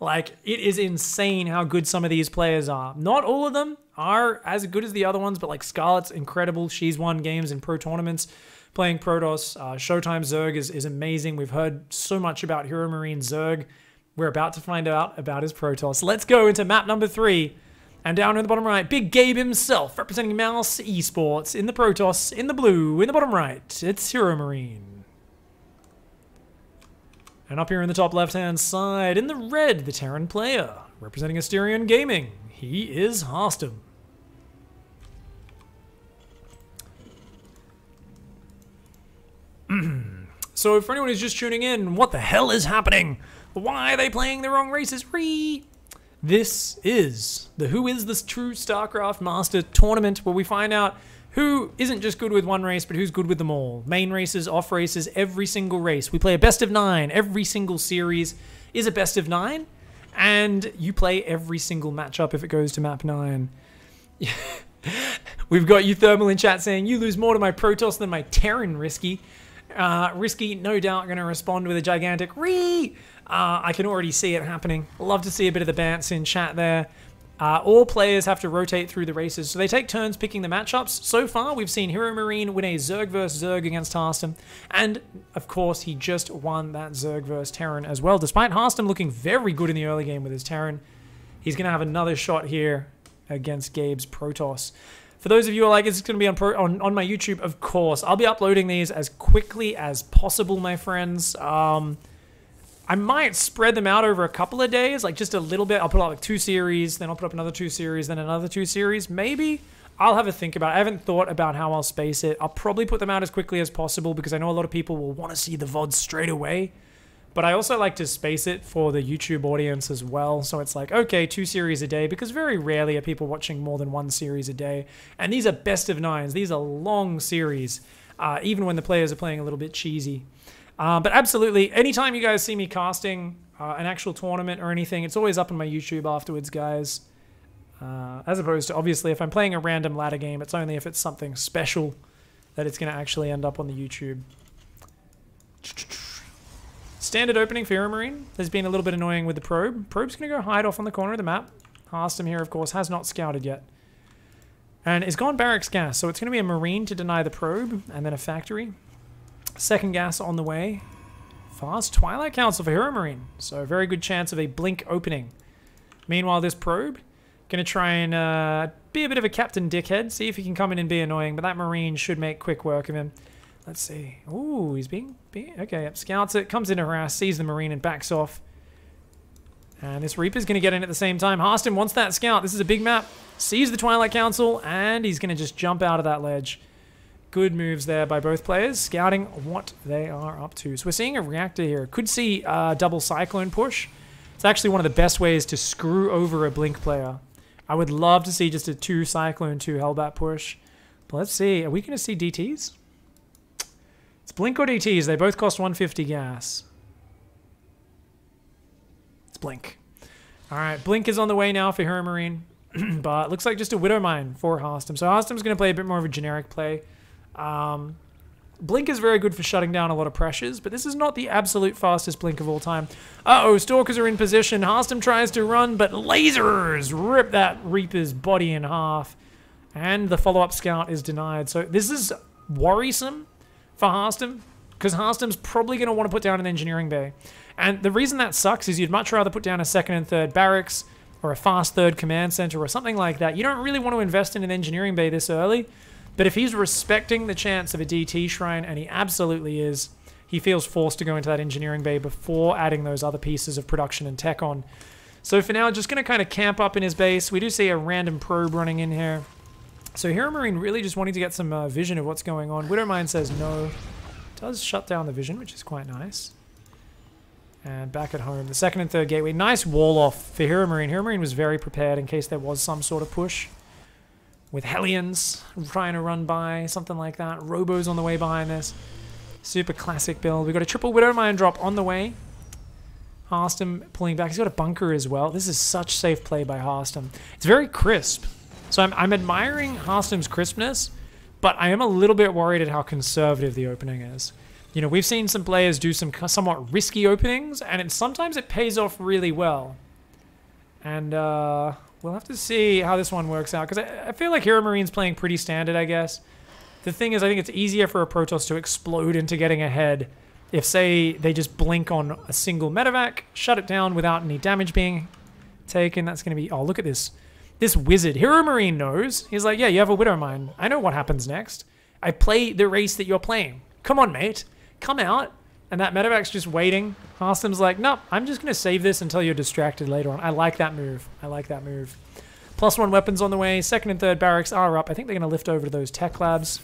Speaker 1: Like, it is insane how good some of these players are. Not all of them are as good as the other ones, but like Scarlet's incredible. She's won games in pro tournaments playing Protoss. Showtime Zerg is amazing. We've heard so much about Heromarine Zerg. We're about to find out about his Protoss. Let's go into map number 3. And down in the bottom right, Big Gabe himself, representing Mouse Esports in the Protoss, in the blue, in the bottom right, it's Heromarine. And up here in the top left-hand side, in the red, the Terran player, representing Asterion Gaming. He is Harstem. So for anyone who's just tuning in, what the hell is happening? Why are they playing the wrong races? This is the Who is the True StarCraft Master tournament where we find out who isn't just good with one race, but who's good with them all. Main races, off races, every single race. We play a best of 9. Every single series is a best of 9. And you play every single matchup if it goes to map 9. We've got you Thermal in chat saying, you lose more to my Protoss than my Terran, Risky. Risky, no doubt, going to respond with a gigantic Ree. I can already see it happening. Love to see a bit of the bants in chat there. All players have to rotate through the races, so they take turns picking the matchups. So far, we've seen Heromarine win a Zerg vs Zerg against Harstem, and of course, he just won that Zerg vs Terran as well. Despite Harstem looking very good in the early game with his Terran, he's going to have another shot here against Gabe's Protoss. For those of you who are like, is it going to be on my YouTube? Of course. I'll be uploading these as quickly as possible, my friends. I might spread them out over a couple of days, like just a little bit. I'll put up like 2 series, then I'll put up another 2 series, then another 2 series. Maybe. I'll have a think about it. I haven't thought about how I'll space it. I'll probably put them out as quickly as possible because I know a lot of people will want to see the VODs straight away. But I also like to space it for the YouTube audience as well. So it's like, okay, 2 series a day, because very rarely are people watching more than 1 series a day. And these are best of 9s. These are long series, even when the players are playing a little bit cheesy. But absolutely, anytime you guys see me casting an actual tournament or anything, it's always up on my YouTube afterwards, guys. As opposed to, obviously, if I'm playing a random ladder game, it's only if it's something special that it's going to actually end up on the YouTube. Standard opening for Heromarine. There's been a little bit annoying with the probe. Probe's going to go hide off on the corner of the map. Harstem here, of course, has not scouted yet. And is gone barracks gas, so it's going to be a Marine to deny the probe, and then a factory. Second gas on the way. Fast Twilight Council for Heromarine. So a very good chance of a blink opening. Meanwhile, this probe going to try and be a bit of a Captain Dickhead. See if he can come in and be annoying. But that Marine should make quick work of him. Let's see. Ooh, he's being okay, yep, scouts it. Comes in to harass. Sees the Marine and backs off. And this Reaper's going to get in at the same time. Harstem wants that scout. This is a big map. Sees the Twilight Council. And he's going to just jump out of that ledge. Good moves there by both players, scouting what they are up to. So we're seeing a reactor here. Could see double Cyclone push. It's actually one of the best ways to screw over a Blink player. I would love to see just a 2 Cyclone, 2 Hellbat push. But let's see. Are we going to see DTs? It's Blink or DTs. They both cost 150 gas. It's Blink. All right, Blink is on the way now for Heromarine. But it looks like just a Widow Mine for Harstem. So Harstem's going to play a bit more of a generic play. Blink is very good for shutting down a lot of pressures, but this is not the absolute fastest Blink of all time. Uh-oh, Stalkers are in position. Harstem tries to run, but lasers rip that Reaper's body in half. And the follow-up scout is denied. So this is worrisome for Harstem, because Harstem's probably going to want to put down an engineering bay. And the reason that sucks is you'd much rather put down a 2nd and 3rd barracks, or a fast 3rd command center, or something like that. You don't really want to invest in an engineering bay this early. But if he's respecting the chance of a DT shrine, and he absolutely is, he feels forced to go into that engineering bay before adding those other pieces of production and tech on. So for now, just going to kind of camp up in his base. We do see a random probe running in here. So Heromarine really just wanting to get some vision of what's going on. Widowmine says no. Does shut down the vision, which is quite nice. And back at home, the 2nd and 3rd gateway. Nice wall off for Heromarine. Heromarine was very prepared in case there was some sort of push. With Hellions trying to run by, something like that. Robo's on the way behind this. Super classic build. We've got a triple Widow Mine drop on the way. Harstem pulling back. He's got a bunker as well. This is such safe play by Harstem. It's very crisp. So I'm admiring Harstem's crispness, but I am a little bit worried at how conservative the opening is. You know, we've seen some players do some somewhat risky openings, and sometimes it pays off really well. And, we'll have to see how this one works out, because I feel like Heromarine's playing pretty standard, I guess. The thing is, I think it's easier for a Protoss to explode into getting ahead if, say, they just blink on a single medevac, shut it down without any damage being taken. That's going to be... Oh, look at this. This wizard. Heromarine knows. He's like, yeah, you have a Widow Mine. I know what happens next. I play the race that you're playing. Come on, mate. Come out. And that medevac's just waiting. Harstem's like, nope, I'm just going to save this until you're distracted later on. I like that move. I like that move. +1 weapons on the way. 2nd and 3rd barracks are up. I think they're going to lift over to those tech labs.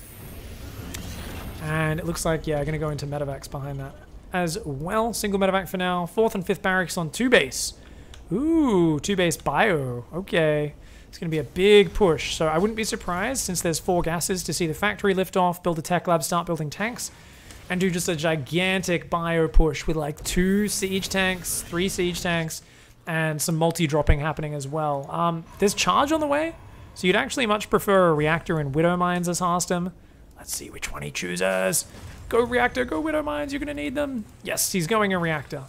Speaker 1: And it looks like, yeah, going to go into medevacs behind that as well. Single medevac for now. 4th and 5th barracks on 2 base. Ooh, 2 base bio. Okay. It's going to be a big push. So I wouldn't be surprised, since there's 4 gases, to see the factory lift off, build a tech lab, start building tanks. And do just a gigantic bio push with like 2 siege tanks, 3 siege tanks, and some multi-dropping happening as well. There's charge on the way, so you'd actually much prefer a reactor and Widow Mines as Harstem. Let's see which one he chooses. Go reactor, go widow mines, you're gonna need them. Yes, he's going a reactor.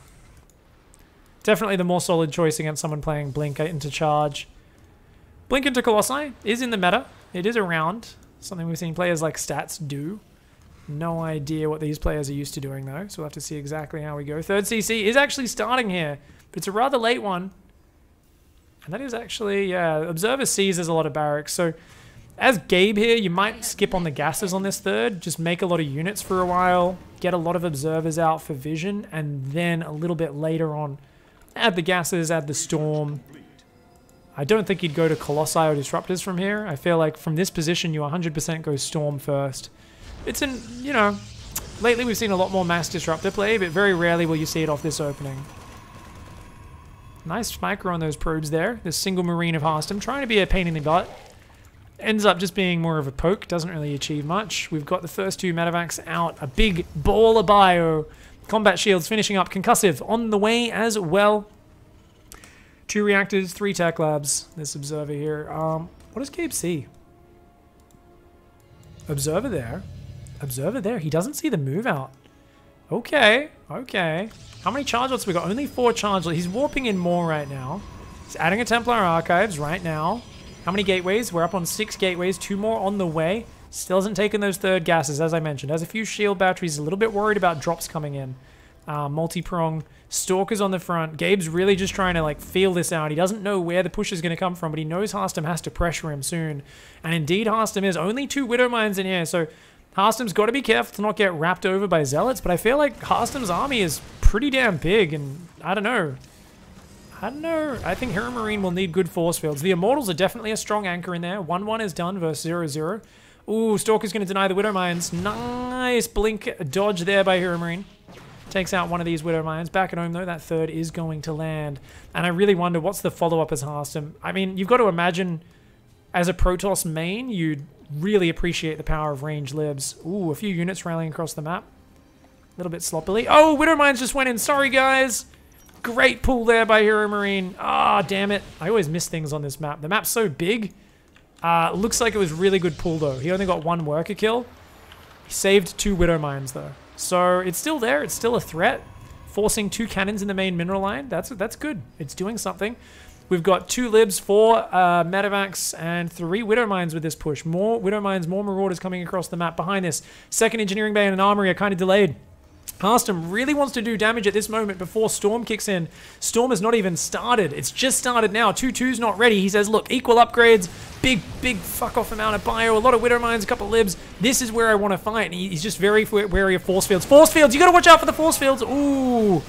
Speaker 1: Definitely the more solid choice against someone playing Blink into charge. Blink into Colossi is in the meta. It is around. Something we've seen players like Stats do. No idea what these players are used to doing though, so we'll have to see exactly how we go. Third CC is actually starting here, but it's a rather late one. And that is actually, yeah, Observer sees there's a lot of barracks, so as Gabe here, you might skip on the gases on this third, just make a lot of units for a while, get a lot of observers out for vision, and then a little bit later on, add the gases, add the storm. I don't think you'd go to Colossi or Disruptors from here. I feel like from this position, you 100% go Storm first. It's in, you know, lately we've seen a lot more Mass Disruptor play, but very rarely will you see it off this opening. Nice micro on those probes there. This single Marine of Harstem, trying to be a pain in the butt. Ends up just being more of a poke, doesn't really achieve much. We've got the first two medevacs out, a big ball of bio. Combat shields finishing up, concussive on the way as well. 2 reactors, 3 tech labs. This observer here. What does Gabe see? Observer there. Observer there. He doesn't see the move out. Okay, okay. How many charge lots we got? Only 4 charge lots. He's warping in more right now. He's adding a Templar Archives right now. How many gateways? We're up on 6 gateways. 2 more on the way. Still hasn't taken those third gases, as I mentioned. Has a few shield batteries. A little bit worried about drops coming in. Multi-prong. Stalkers on the front. Gabe's really just trying to like feel this out. He doesn't know where the push is going to come from, but he knows Harstem has to pressure him soon. And indeed, Harstem is. Only 2 Widow Mines in here, so Harstem's got to be careful to not get wrapped over by Zealots, but I feel like Harstem's army is pretty damn big, and I don't know. I think Heromarine will need good force fields. The Immortals are definitely a strong anchor in there. 1-1 is done versus 0-0. Ooh, Stalker's going to deny the Widow Mines. Nice blink dodge there by Heromarine. Takes out one of these Widow Mines. Back at home, though, that third is going to land. And I really wonder, what's the follow-up as Harstem? I mean, you've got to imagine, as a Protoss main, you'd really appreciate the power of range libs. Ooh, a few units rallying across the map. A little bit sloppily. Oh, Widow Mines just went in. Sorry, guys. Great pull there by Heromarine. Ah, damn it. I always miss things on this map. The map's so big. Looks like it was really good pull, though. He only got 1 worker kill. He saved 2 Widow Mines, though. So it's still there. It's still a threat. Forcing 2 cannons in the main mineral line. That's good. It's doing something. We've got 2 libs, 4 medevacs, and 3 Widow Mines with this push. More Widow Mines, more Marauders coming across the map behind this. Second Engineering Bay and an Armory are kind of delayed. Harstem really wants to do damage at this moment before Storm kicks in. Storm has not even started. It's just started now. 2-2's not ready. He says, look, equal upgrades, big fuck off amount of bio, a lot of Widow Mines, a couple of libs. This is where I want to fight. And he's just very wary of force fields. Force fields, you got to watch out for the force fields. Ooh,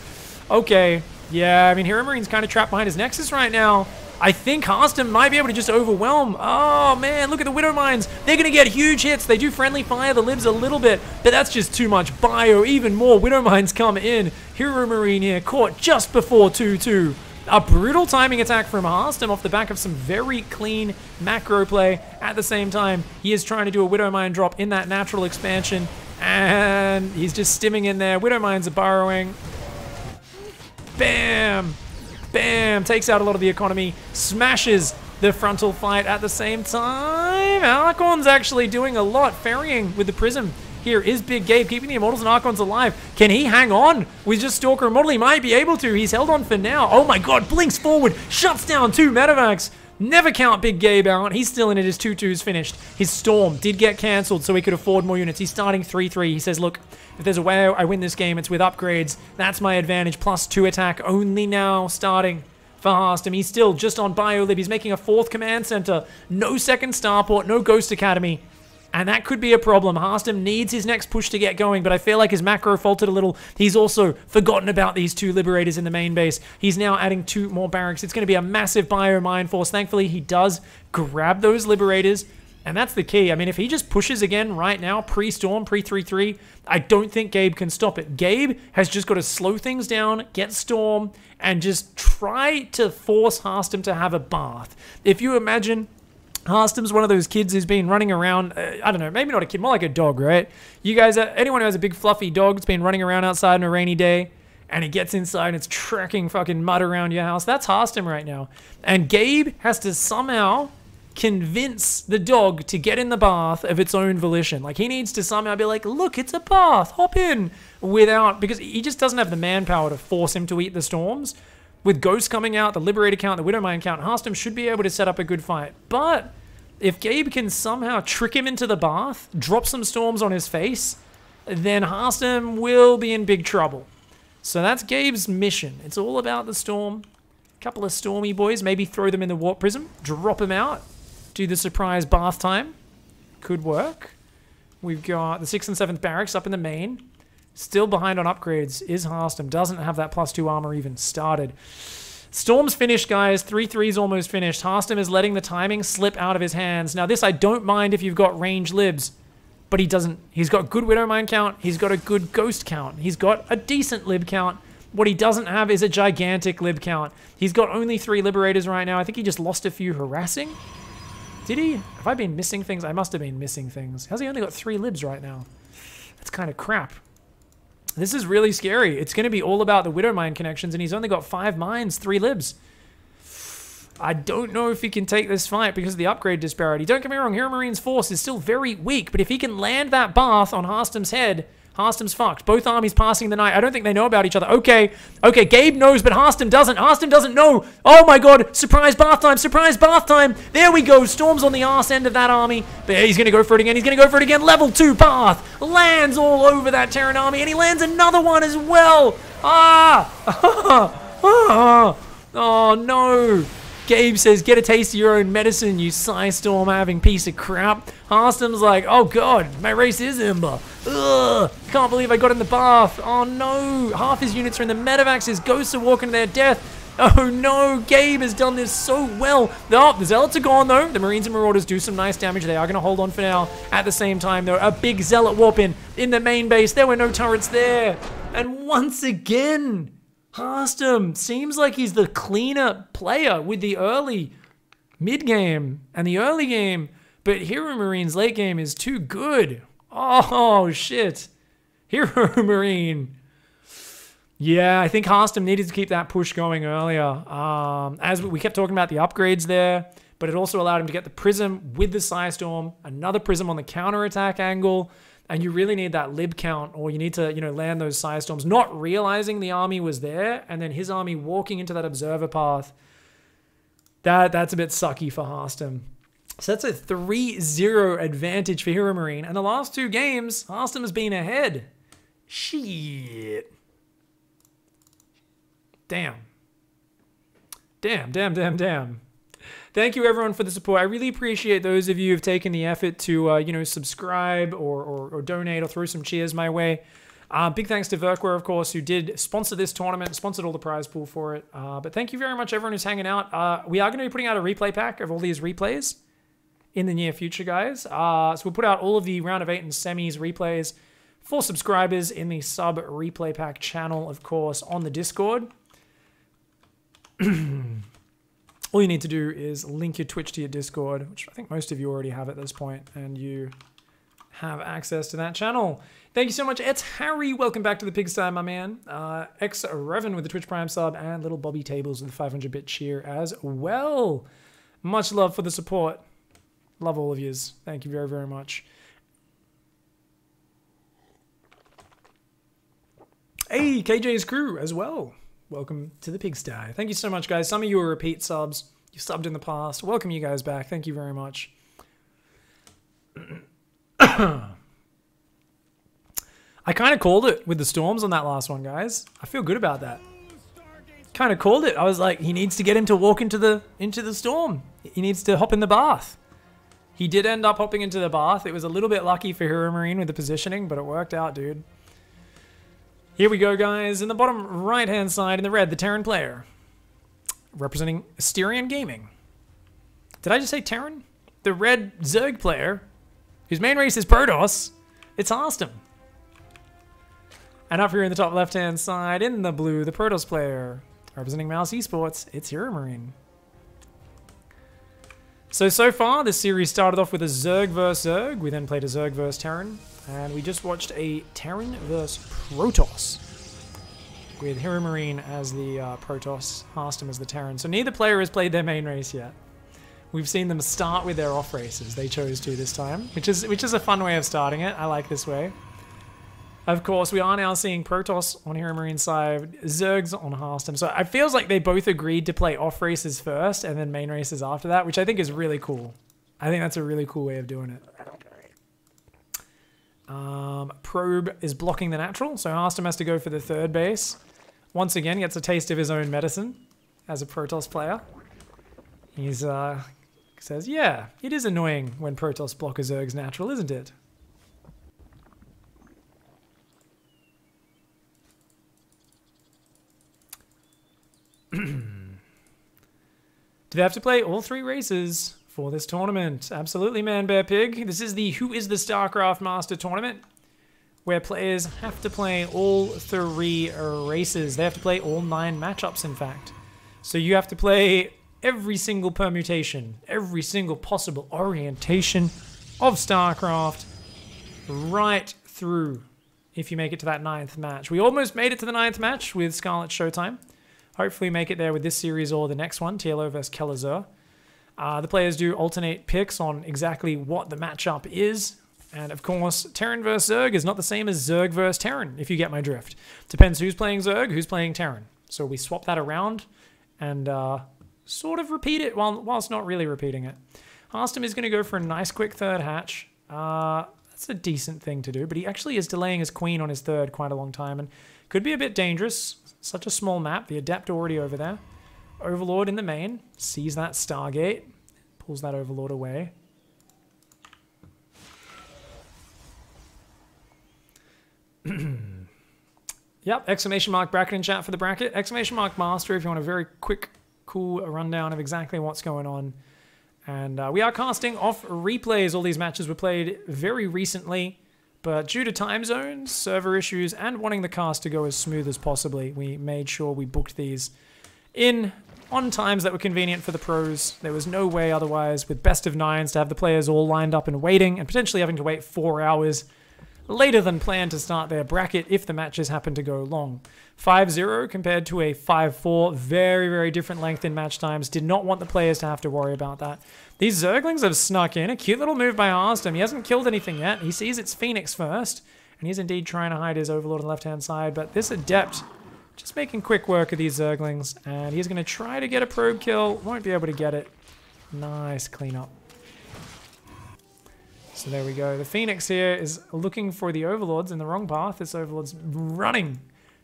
Speaker 1: okay. Yeah, I mean, Heromarine kind of trapped behind his Nexus right now. I think Harstem might be able to just overwhelm. Oh, man, look at the Widow Mines. They're going to get huge hits. They do friendly fire the libs a little bit, but that's just too much bio. Even more Widow Mines come in. Heromarine here, caught just before 2-2. A brutal timing attack from Harstem off the back of some very clean macro play. At the same time, he is trying to do a Widow Mine drop in that natural expansion, and he's just stimming in there. Widow Mines are burrowing. Bam! Bam! Takes out a lot of the economy. Smashes the frontal fight at the same time. Archon's actually doing a lot. Ferrying with the Prism. Here is Big Gabe keeping the Immortals and Archons alive. Can he hang on with just Stalker Immortal? He might be able to. He's held on for now. Oh my god, blinks forward. Shuts down 2 medevacs. Never count Big Gabe out. He's still in it. His 2-2's finished. His Storm did get cancelled so he could afford more units. He's starting 3-3. He says, look, if there's a way I win this game, it's with upgrades. That's my advantage. Plus 2 attack only now starting for Harstem. He's still just on BioLib. He's making a 4th command center. No 2nd starport. No Ghost Academy. And that could be a problem. Harstem needs his next push to get going, but I feel like his macro faltered a little. He's also forgotten about these 2 Liberators in the main base. He's now adding 2 more barracks. It's going to be a massive bio mine force. Thankfully, he does grab those Liberators, and that's the key. I mean, if he just pushes again right now, pre-Storm, pre-3-3, I don't think Gabe can stop it. Gabe has just got to slow things down, get Storm, and just try to force Harstem to have a bath. If you imagine Harstem's one of those kids who's been running around, I don't know, maybe not a kid, more like a dog, right? You guys, anyone who has a big fluffy dog that's been running around outside on a rainy day, and it gets inside and it's tracking fucking mud around your house, that's Harstem right now. And Gabe has to somehow convince the dog to get in the bath of its own volition. Like, he needs to somehow be like, look, it's a bath, hop in, because he just doesn't have the manpower to force him to eat the storms. With Ghost coming out, the Liberator count, the Widowmine count, Harstem should be able to set up a good fight. But if Gabe can somehow trick him into the bath, drop some storms on his face, then Harstem will be in big trouble. So that's Gabe's mission. It's all about the storm. Couple of stormy boys, maybe throw them in the warp prism, drop them out, do the surprise bath time. Could work. We've got the 6th and 7th barracks up in the main. Still behind on upgrades is Harstem. Doesn't have that +2 armor even started. Storm's finished, guys. 3-3's almost finished. Harstem is letting the timing slip out of his hands. Now this I don't mind if you've got range libs, but he doesn't. He's got good Widowmine count. He's got a good Ghost count. He's got a decent lib count. What he doesn't have is a gigantic lib count. He's got only 3 Liberators right now. I think he just lost a few harassing. Did he? Have I been missing things? I must have been missing things. How's he only got 3 libs right now? That's kind of crap. This is really scary. It's going to be all about the Widowmine connections, and he's only got 5 mines, 3 libs. I don't know if he can take this fight because of the upgrade disparity. Don't get me wrong, Heromarines force is still very weak, but if he can land that bath on Harstem's head, Harstem's fucked. Both armies passing the night. I don't think they know about each other. Okay, Gabe knows, but Harstem doesn't. Harstem doesn't know. Oh my god, surprise bath time, surprise bath time. There we go, Storm's on the arse end of that army. But he's going to go for it again, he's going to go for it again. Level 2 bath. Lands all over that Terran army, and he lands another one as well. Oh no. Gabe says, get a taste of your own medicine, you Psystorm-having piece of crap. Harstem's like, oh god, my race is Ember. Ugh, can't believe I got in the bath. Oh no, half his units are in the medevacs, his ghosts are walking to their death. Oh no, Gabe has done this so well. Oh, the Zealots are gone though. The Marines and Marauders do some nice damage. They are going to hold on for now. At the same time though, a big Zealot warp in the main base. There were no turrets there. And once again, Harstem seems like he's the cleaner player with the early mid-game and the early game, but Heromarine's late game is too good. Oh, shit. Heromarine. Yeah, I think Harstem needed to keep that push going earlier. As we kept talking about the upgrades there, but it also allowed him to get the Prism with the Psystorm, another Prism on the counterattack angle. And you really need that lib count, or you need to, land those Psystorms, not realizing the army was there, and then his army walking into that observer path. That's a bit sucky for Harstem. So that's a 3-0 advantage for Heromarine. And the last 2 games, Harstem has been ahead. Shit. Damn. Damn. Thank you, everyone, for the support. I really appreciate those of you who've taken the effort to, subscribe or donate or throw some cheers my way. Big thanks to Verkware, of course, who did sponsor this tournament, sponsored all the prize pool for it. But thank you very much, everyone who's hanging out. We are going to be putting out a replay pack of all these replays in the near future, guys. So we'll put out all of the round of 8 and semis replays for subscribers in the sub replay pack channel, of course, on the Discord. All you need to do is link your Twitch to your Discord, which I think most of you already have at this point, and you have access to that channel. Thank you so much. It's Harry. Welcome back to the Pigsty, my man. X-Revan with the Twitch Prime sub, and Little Bobby Tables with the 500-bit cheer as well. Much love for the support. Love all of yous. Thank you very, very much. Hey, KJ's crew as well. Welcome to the Pigsty. Thank you so much, guys. Some of you are repeat subs. You subbed in the past. Welcome you guys back. Thank you very much. I kind of called it with the storms on that last one, guys. I feel good about that. Kind of called it. I was like, he needs to get him to walk into the storm. He needs to hop in the bath. He did end up hopping into the bath. It was a little bit lucky for Heromarine with the positioning, but it worked out, dude. Here we go, guys. In the bottom right-hand side, in the red, the Terran player. Representing Asterion Gaming. Did I just say Terran? The red Zerg player, whose main race is Protoss. It's Harstem. And up here in the top left-hand side, in the blue, the Protoss player. Representing Mouse Esports, it's Heromarine. So far, this series started off with a Zerg vs Zerg. We then played a Zerg vs Terran. And we just watched a Terran vs Protoss, with Heromarine as the Protoss, Harstem as the Terran. So neither player has played their main race yet, We've seen them start with their off races. They chose to this time, which is a fun way of starting it. I like this way. Of course, we are now seeing Protoss on Heromarine side, Zergs on Harstem. So it feels like they both agreed to play off races first and then main races after that, which I think is really cool. I think that's a really cool way of doing it. Probe is blocking the natural, so Harstem has to go for the third base. Once again, gets a taste of his own medicine as a Protoss player. He's says, yeah, it is annoying when Protoss block a Zerg's natural, isn't it? Do they have to play all 3 races for this tournament? Absolutely, Man Bear Pig. This is the Who is the StarCraft Master tournament, where players have to play all 3 races. They have to play all 9 matchups, in fact. So you have to play every single permutation, every single possible orientation of StarCraft right through if you make it to that 9th match. We almost made it to the 9th match with Scarlet Showtime. Hopefully make it there with this series or the next one, TLO vs. Kelazur. The players do alternate picks on exactly what the matchup is. And of course, Terran vs. Zerg is not the same as Zerg vs. Terran, if you get my drift. Depends who's playing Zerg, who's playing Terran. So we swap that around and sort of repeat it whilst not really repeating it. Harstem is going to go for a nice quick third hatch. That's a decent thing to do, but he actually is delaying his queen on his third quite a long time and could be a bit dangerous. Such a small map. The Adept already over there. Overlord in the main. Sees that Stargate. Pulls that Overlord away. Yep, exclamation mark bracket in chat for the bracket. Exclamation mark master if you want a very quick, cool rundown of exactly what's going on. And we are casting off replays. All these matches were played very recently. But due to time zones, server issues, and wanting the cast to go as smooth as possibly, we made sure we booked these in on times that were convenient for the pros. There was no way otherwise, with best of 9s, to have the players all lined up and waiting, and potentially having to wait 4 hours later than planned to start their bracket if the matches happen to go long. 5-0 compared to a 5-4, very, very different length in match times. Did not want the players to have to worry about that. These Zerglings have snuck in. A cute little move by Harstem. He hasn't killed anything yet. He sees it's Phoenix first, and he's indeed trying to hide his Overlord on the left-hand side, but this Adept just making quick work of these Zerglings, and he's going to try to get a probe kill. Won't be able to get it. Nice cleanup. So there we go. The Phoenix here is looking for the Overlords in the wrong path. This Overlord's running,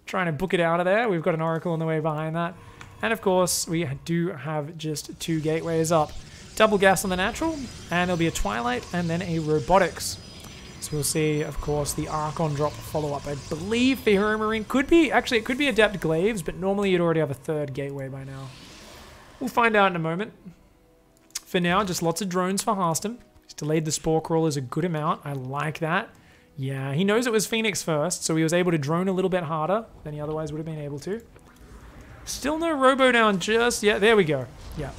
Speaker 1: trying to book it out of there. We've got an Oracle on the way behind that. And of course, we do have just 2 gateways up. Double gas on the natural, and there'll be a Twilight and then a Robotics. So we'll see, of course, the Archon drop follow-up. I believe for Heromarine could be, actually it could be Adept Glaives, but normally you'd already have a 3rd gateway by now. We'll find out in a moment. For now, just lots of drones for Harstem. He's delayed the Spore Crawlers a good amount. I like that. Yeah, he knows it was Phoenix first, so he was able to drone a little bit harder than he otherwise would have been able to. Still no Robo down just yet. There we go. Yeah.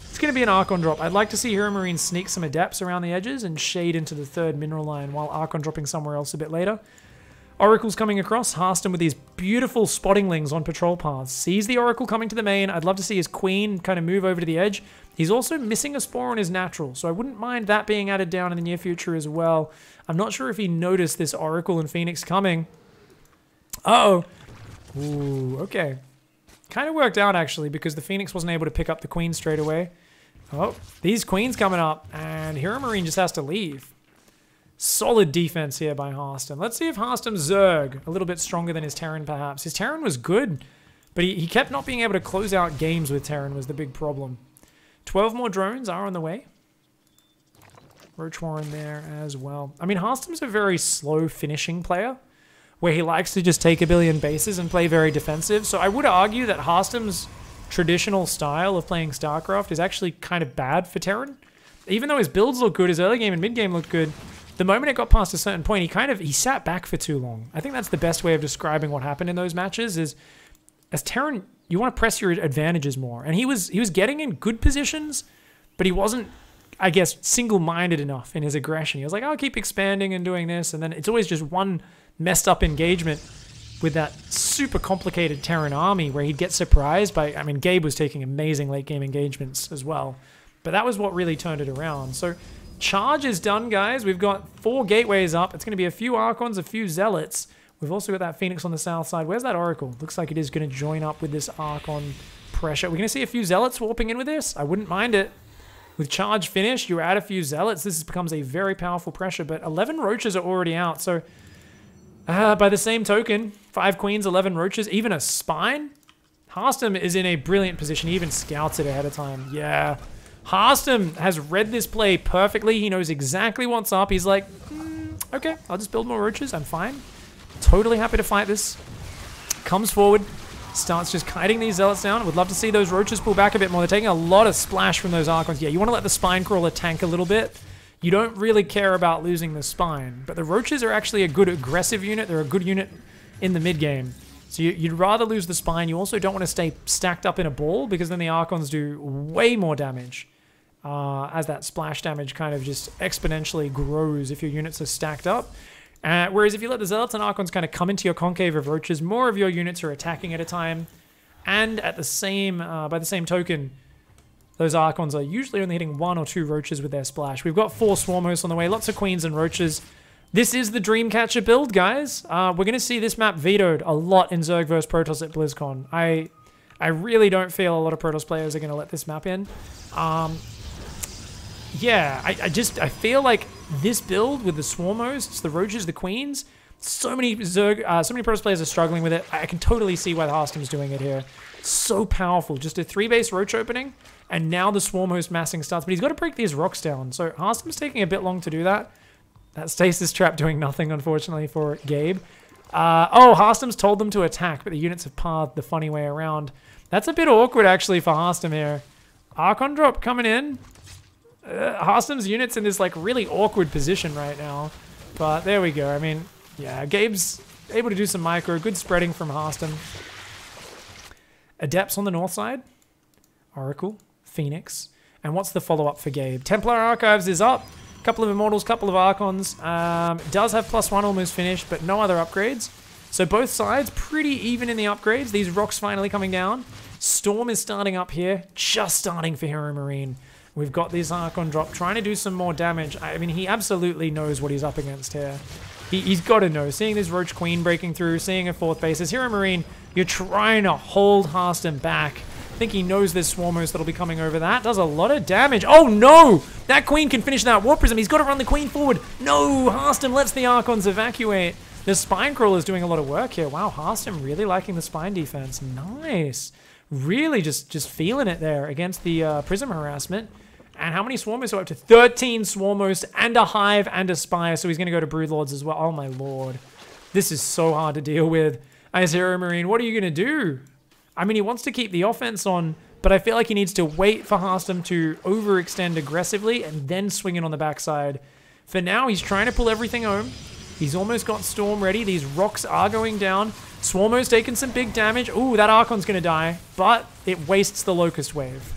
Speaker 1: It's going to be an Archon drop. I'd like to see Heromarine sneak some Adepts around the edges and shade into the 3rd mineral line while Archon dropping somewhere else a bit later. Oracle's coming across. Harstem with these beautiful spotting lings on patrol paths. Sees the Oracle coming to the main. I'd love to see his Queen kind of move over to the edge. He's also missing a Spore on his natural, so I wouldn't mind that being added down in the near future as well. I'm not sure if he noticed this Oracle and Phoenix coming. Uh-oh. Ooh, okay. Kind of worked out, actually, because the Phoenix wasn't able to pick up the Queen straight away. Oh, these Queens coming up, and Heromarine just has to leave. Solid defense here by Harstem. Let's see if Harstem's Zerg, a little bit stronger than his Terran, perhaps. His Terran was good, but he kept not being able to close out games with Terran was the big problem. 12 more drones are on the way. Roach Warren there as well. I mean, Harstem's a very slow finishing player, where he likes to just take a billion bases and play very defensive. So I would argue that Harstem's traditional style of playing StarCraft is actually kind of bad for Terran. Even though his builds look good, his early game and mid game looked good, the moment it got past a certain point, he sat back for too long. I think that's the best way of describing what happened in those matches is, as Terran, you want to press your advantages more. And he was getting in good positions, but he wasn't, I guess, single-minded enough in his aggression. He was like, I'll keep expanding and doing this, and then it's always just one messed up engagement with that super complicated Terran army where he'd get surprised by, I mean, Gabe was taking amazing late game engagements as well. But that was what really turned it around. So charge is done, guys. We've got 4 gateways up. It's going to be a few Archons, a few Zealots. We've also got that Phoenix on the south side. Where's that Oracle? Looks like it is going to join up with this Archon pressure. We're going to see a few Zealots warping in with this. I wouldn't mind it. With charge finished, you add a few Zealots. This becomes a very powerful pressure. But 11 Roaches are already out. So by the same token, 5 Queens, 11 Roaches, even a Spine. Harstem is in a brilliant position. He even scouts it ahead of time. Yeah. Harstem has read this play perfectly. He knows exactly what's up. He's like, okay, I'll just build more Roaches. I'm fine. Totally happy to fight this. Comes forward. Starts just kiting these Zealots down. Would love to see those Roaches pull back a bit more. They're taking a lot of splash from those Archons. Yeah, you want to let the Spine Crawler tank a little bit. You don't really care about losing the Spine. But the Roaches are actually a good aggressive unit. They're a good unit in the mid-game. So you'd rather lose the Spine. You also don't want to stay stacked up in a ball because then the Archons do way more damage. As that splash damage kind of just exponentially grows if your units are stacked up. Whereas if you let the Zealots and Archons kind of come into your concave of Roaches, more of your units are attacking at a time. And at the same, by the same token, those Archons are usually only hitting 1 or 2 Roaches with their splash. We've got 4 Swarm Hosts on the way, lots of Queens and Roaches. This is the Dreamcatcher build, guys. We're going to see this map vetoed a lot in Zerg vs Protoss at BlizzCon. I really don't feel a lot of Protoss players are going to let this map in. Yeah, I feel like this build with the Swarm Hosts, the Roaches, the Queens, so many Protoss players are struggling with it. I can totally see why the Harstem's doing it here. So powerful. Just a 3-base Roach opening, and now the Swarm Host massing starts. But he's got to break these rocks down, so Harstem's taking a bit long to do that. That Stasis Trap doing nothing, unfortunately, for Gabe. Oh, Harstem's told them to attack, but the units have pathed the funny way around. That's a bit awkward, actually, for Harstem here. Archon drop coming in. Harstem's unit's in this like really awkward position right now, but there we go. I mean, yeah, Gabe's able to do some micro, good spreading from Harstem. Adepts on the north side, Oracle, Phoenix, and what's the follow-up for Gabe? Templar Archives is up, couple of Immortals, couple of Archons. Does have +1 almost finished, but no other upgrades. So both sides pretty even in the upgrades. These rocks finally coming down. Storm is starting up here, just starting for Heromarine. We've got this Archon drop trying to do some more damage. I mean, he absolutely knows what he's up against here. He's got to know. Seeing this Roach Queen breaking through, seeing a 4th base. As Heromarine, you're trying to hold Harstem back. I think he knows there's Swarm Host that'll be coming over. That does a lot of damage. Oh, no! That Queen can finish that Warp Prism. He's got to run the Queen forward. No! Harstem lets the Archons evacuate. The Spine Crawler is doing a lot of work here. Wow, Harstem really liking the Spine defense. Nice. Really just feeling it there against the Prism harassment. And how many Swarm Hosts are up to? 13 Swarm Hosts and a Hive and a Spire. So he's going to go to Broodlords as well. Oh my lord. This is so hard to deal with. As Heromarine, what are you going to do? I mean, he wants to keep the offense on, but I feel like he needs to wait for Harstem to overextend aggressively and then swing in on the backside. For now, he's trying to pull everything home. He's almost got Storm ready. These rocks are going down. Swarm Host taking some big damage. Ooh, that Archon's going to die, but it wastes the Locust Wave.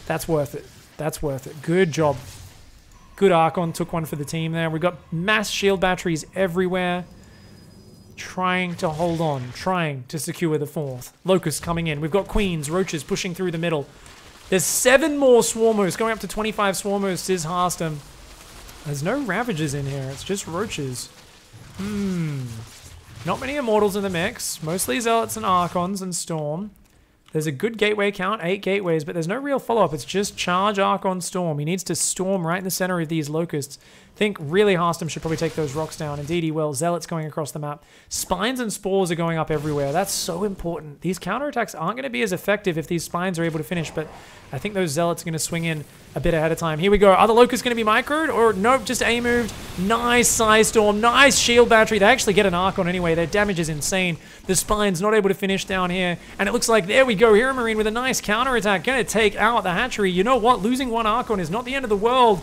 Speaker 1: That's worth it. That's worth it. Good job. Good Archon. Took one for the team there. We've got mass shield batteries everywhere. Trying to hold on. Trying to secure the 4th. Locust coming in. We've got Queens, Roaches pushing through the middle. There's 7 more Swarm Hosts. Going up to 25 Swarm Hosts is Harstem. There's no Ravagers in here. It's just Roaches. Not many Immortals in the mix. Mostly Zealots and Archons and Storm. There's a good gateway count, 8 gateways, but there's no real follow-up. It's just charge Archon Storm. He needs to storm right in the center of these Locusts. I think really Harstem should probably take those rocks down. Indeed he will. Zealots going across the map. Spines and Spores are going up everywhere. That's so important. These counterattacks aren't going to be as effective if these Spines are able to finish, but I think those Zealots are going to swing in a bit ahead of time. Here we go. Are the Locusts going to be microed? Or nope, just A-moved. Nice Size Storm. Nice Shield Battery. They actually get an Archon anyway. Their damage is insane. The Spine's not able to finish down here. And it looks like, there we go. Heromarine with a nice counterattack. Going to take out the hatchery. You know what? Losing one Archon is not the end of the world.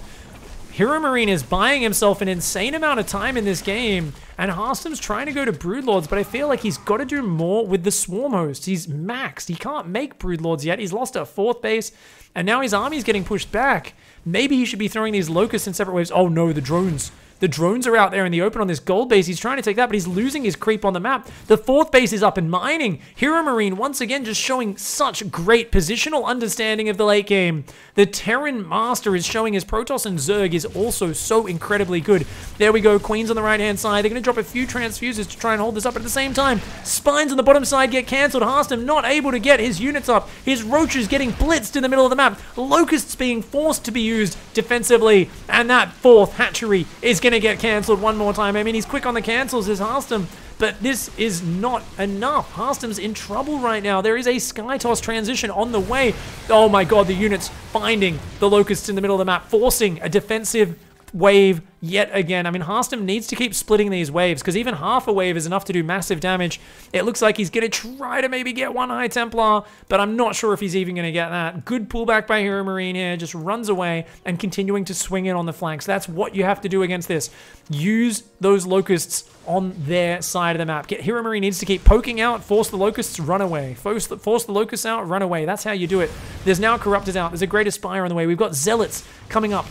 Speaker 1: Heromarine is buying himself an insane amount of time in this game, and Harstem's trying to go to Broodlords, but I feel like he's got to do more with the Swarm Host. He's maxed. He can't make Broodlords yet. He's lost a 4th base, and now his army's getting pushed back. Maybe he should be throwing these Locusts in separate waves. Oh no, the drones. The drones are out there in the open on this gold base. He's trying to take that, but he's losing his creep on the map. The 4th base is up and mining. Heromarine, once again, just showing such great positional understanding of the late game. The Terran Master is showing his Protoss and Zerg is also so incredibly good. There we go. Queens on the right-hand side. They're going to drop a few transfuses to try and hold this up. But at the same time, Spines on the bottom side get cancelled. Harstem not able to get his units up. His Roaches getting blitzed in the middle of the map. Locusts being forced to be used defensively. And that 4th hatchery is going to get cancelled one more time. I mean, he's quick on the cancels, is Harstem. But this is not enough. Harstem's in trouble right now. There is a Skytoss transition on the way. Oh my god, the units finding the Locusts in the middle of the map, forcing a defensive wave yet again. I mean, Harstem needs to keep splitting these waves, because even half a wave is enough to do massive damage. It looks like he's going to try to maybe get one High Templar, but I'm not sure if he's even going to get that. Good pullback by Heromarine here, just runs away and continuing to swing in on the flanks. That's what you have to do against this. Use those Locusts on their side of the map. Heromarine needs to keep poking out, force the Locusts, run away. Force the Locusts out, run away. That's how you do it. There's now Corruptors out. There's a Great Aspire on the way. We've got Zealots coming up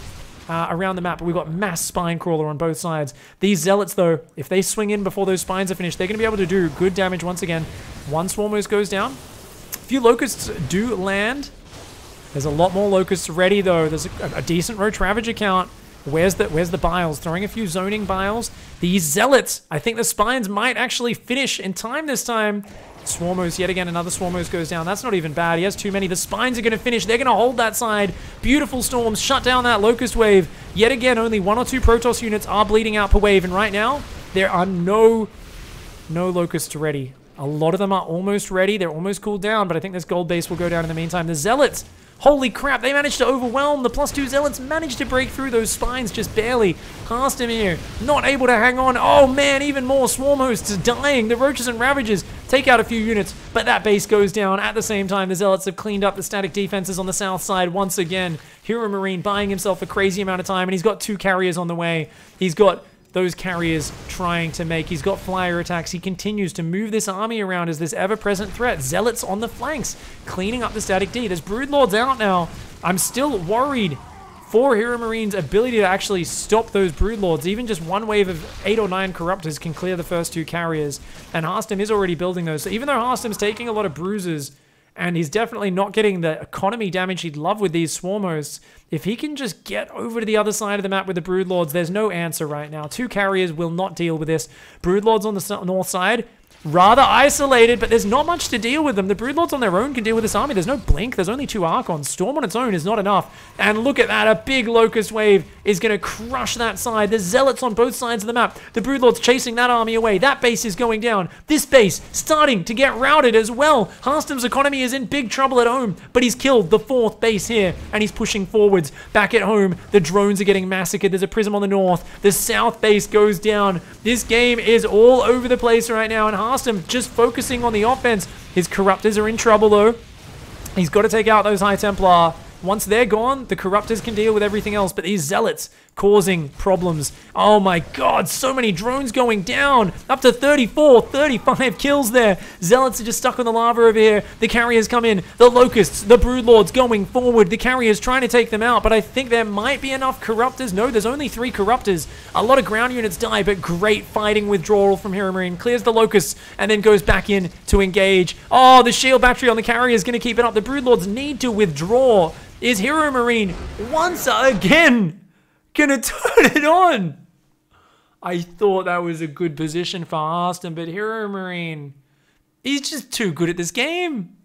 Speaker 1: around the map. We've got mass Spine Crawler on both sides. These Zealots, though, if they swing in before those Spines are finished, they're going to be able to do good damage once again. One Swarmos goes down. A few Locusts do land. There's a lot more Locusts ready, though. There's a decent Roach Ravager count. Where's the Biles? Throwing a few zoning Biles. These Zealots, I think the Spines might actually finish in time this time. Swarmos, yet again, another Swarmos goes down. That's not even bad. He has too many. The Spines are going to finish. They're going to hold that side. Beautiful Storms. Shut down that Locust wave. Yet again, only 1 or 2 Protoss units are bleeding out per wave. And right now, there are no Locusts ready. A lot of them are almost ready. They're almost cooled down, but I think this gold base will go down in the meantime. The Zealots. Holy crap, they managed to overwhelm. The +2 Zealots managed to break through those Spines just barely. Harstem here, not able to hang on. Oh man, even more Swarm Hosts dying. The Roaches and Ravagers take out a few units, but that base goes down. At the same time, the Zealots have cleaned up the static defenses on the south side once again. Heromarine buying himself a crazy amount of time, and he's got 2 carriers on the way. He's got those carriers trying to make. He's got flyer attacks. He continues to move this army around as this ever-present threat. Zealots on the flanks, cleaning up the static D. There's Broodlords out now. I'm still worried for Heromarine's ability to actually stop those Broodlords. Even just one wave of 8 or 9 Corruptors can clear the first 2 carriers. And Harstem is already building those. So even though Harstem's taking a lot of bruises, and he's definitely not getting the economy damage he'd love with these Swarm Hosts, if he can just get over to the other side of the map with the Broodlords, there's no answer right now. 2 carriers will not deal with this. Broodlords on the north side, rather isolated, but there's not much to deal with them. The Broodlords on their own can deal with this army. There's no Blink. There's only 2 Archons. Storm on its own is not enough. And look at that. A big Locust wave is going to crush that side. There's Zealots on both sides of the map. The Broodlords chasing that army away. That base is going down. This base starting to get routed as well. Harstem's economy is in big trouble at home, but he's killed the 4th base here, and he's pushing forwards. Back at home, the drones are getting massacred. There's a Prism on the north. The south base goes down. This game is all over the place right now, and Harstem just focusing on the offense. His Corruptors are in trouble though. He's got to take out those High Templar. Once they're gone, the Corruptors can deal with everything else, but these Zealots causing problems. Oh my god, so many drones going down. Up to 34, 35 kills there. Zealots are just stuck on the lava over here. The carriers come in. The Locusts, the Broodlords going forward. The carriers trying to take them out, but I think there might be enough Corruptors. No, there's only 3 Corruptors. A lot of ground units die, but great fighting withdrawal from Heromarine. Clears the Locusts and then goes back in to engage. Oh, the shield battery on the carrier is going to keep it up. The Broodlords need to withdraw. Is Heromarine once again gonna turn it on? I thought that was a good position for Harstem, but Heromarine, he's just too good at this game.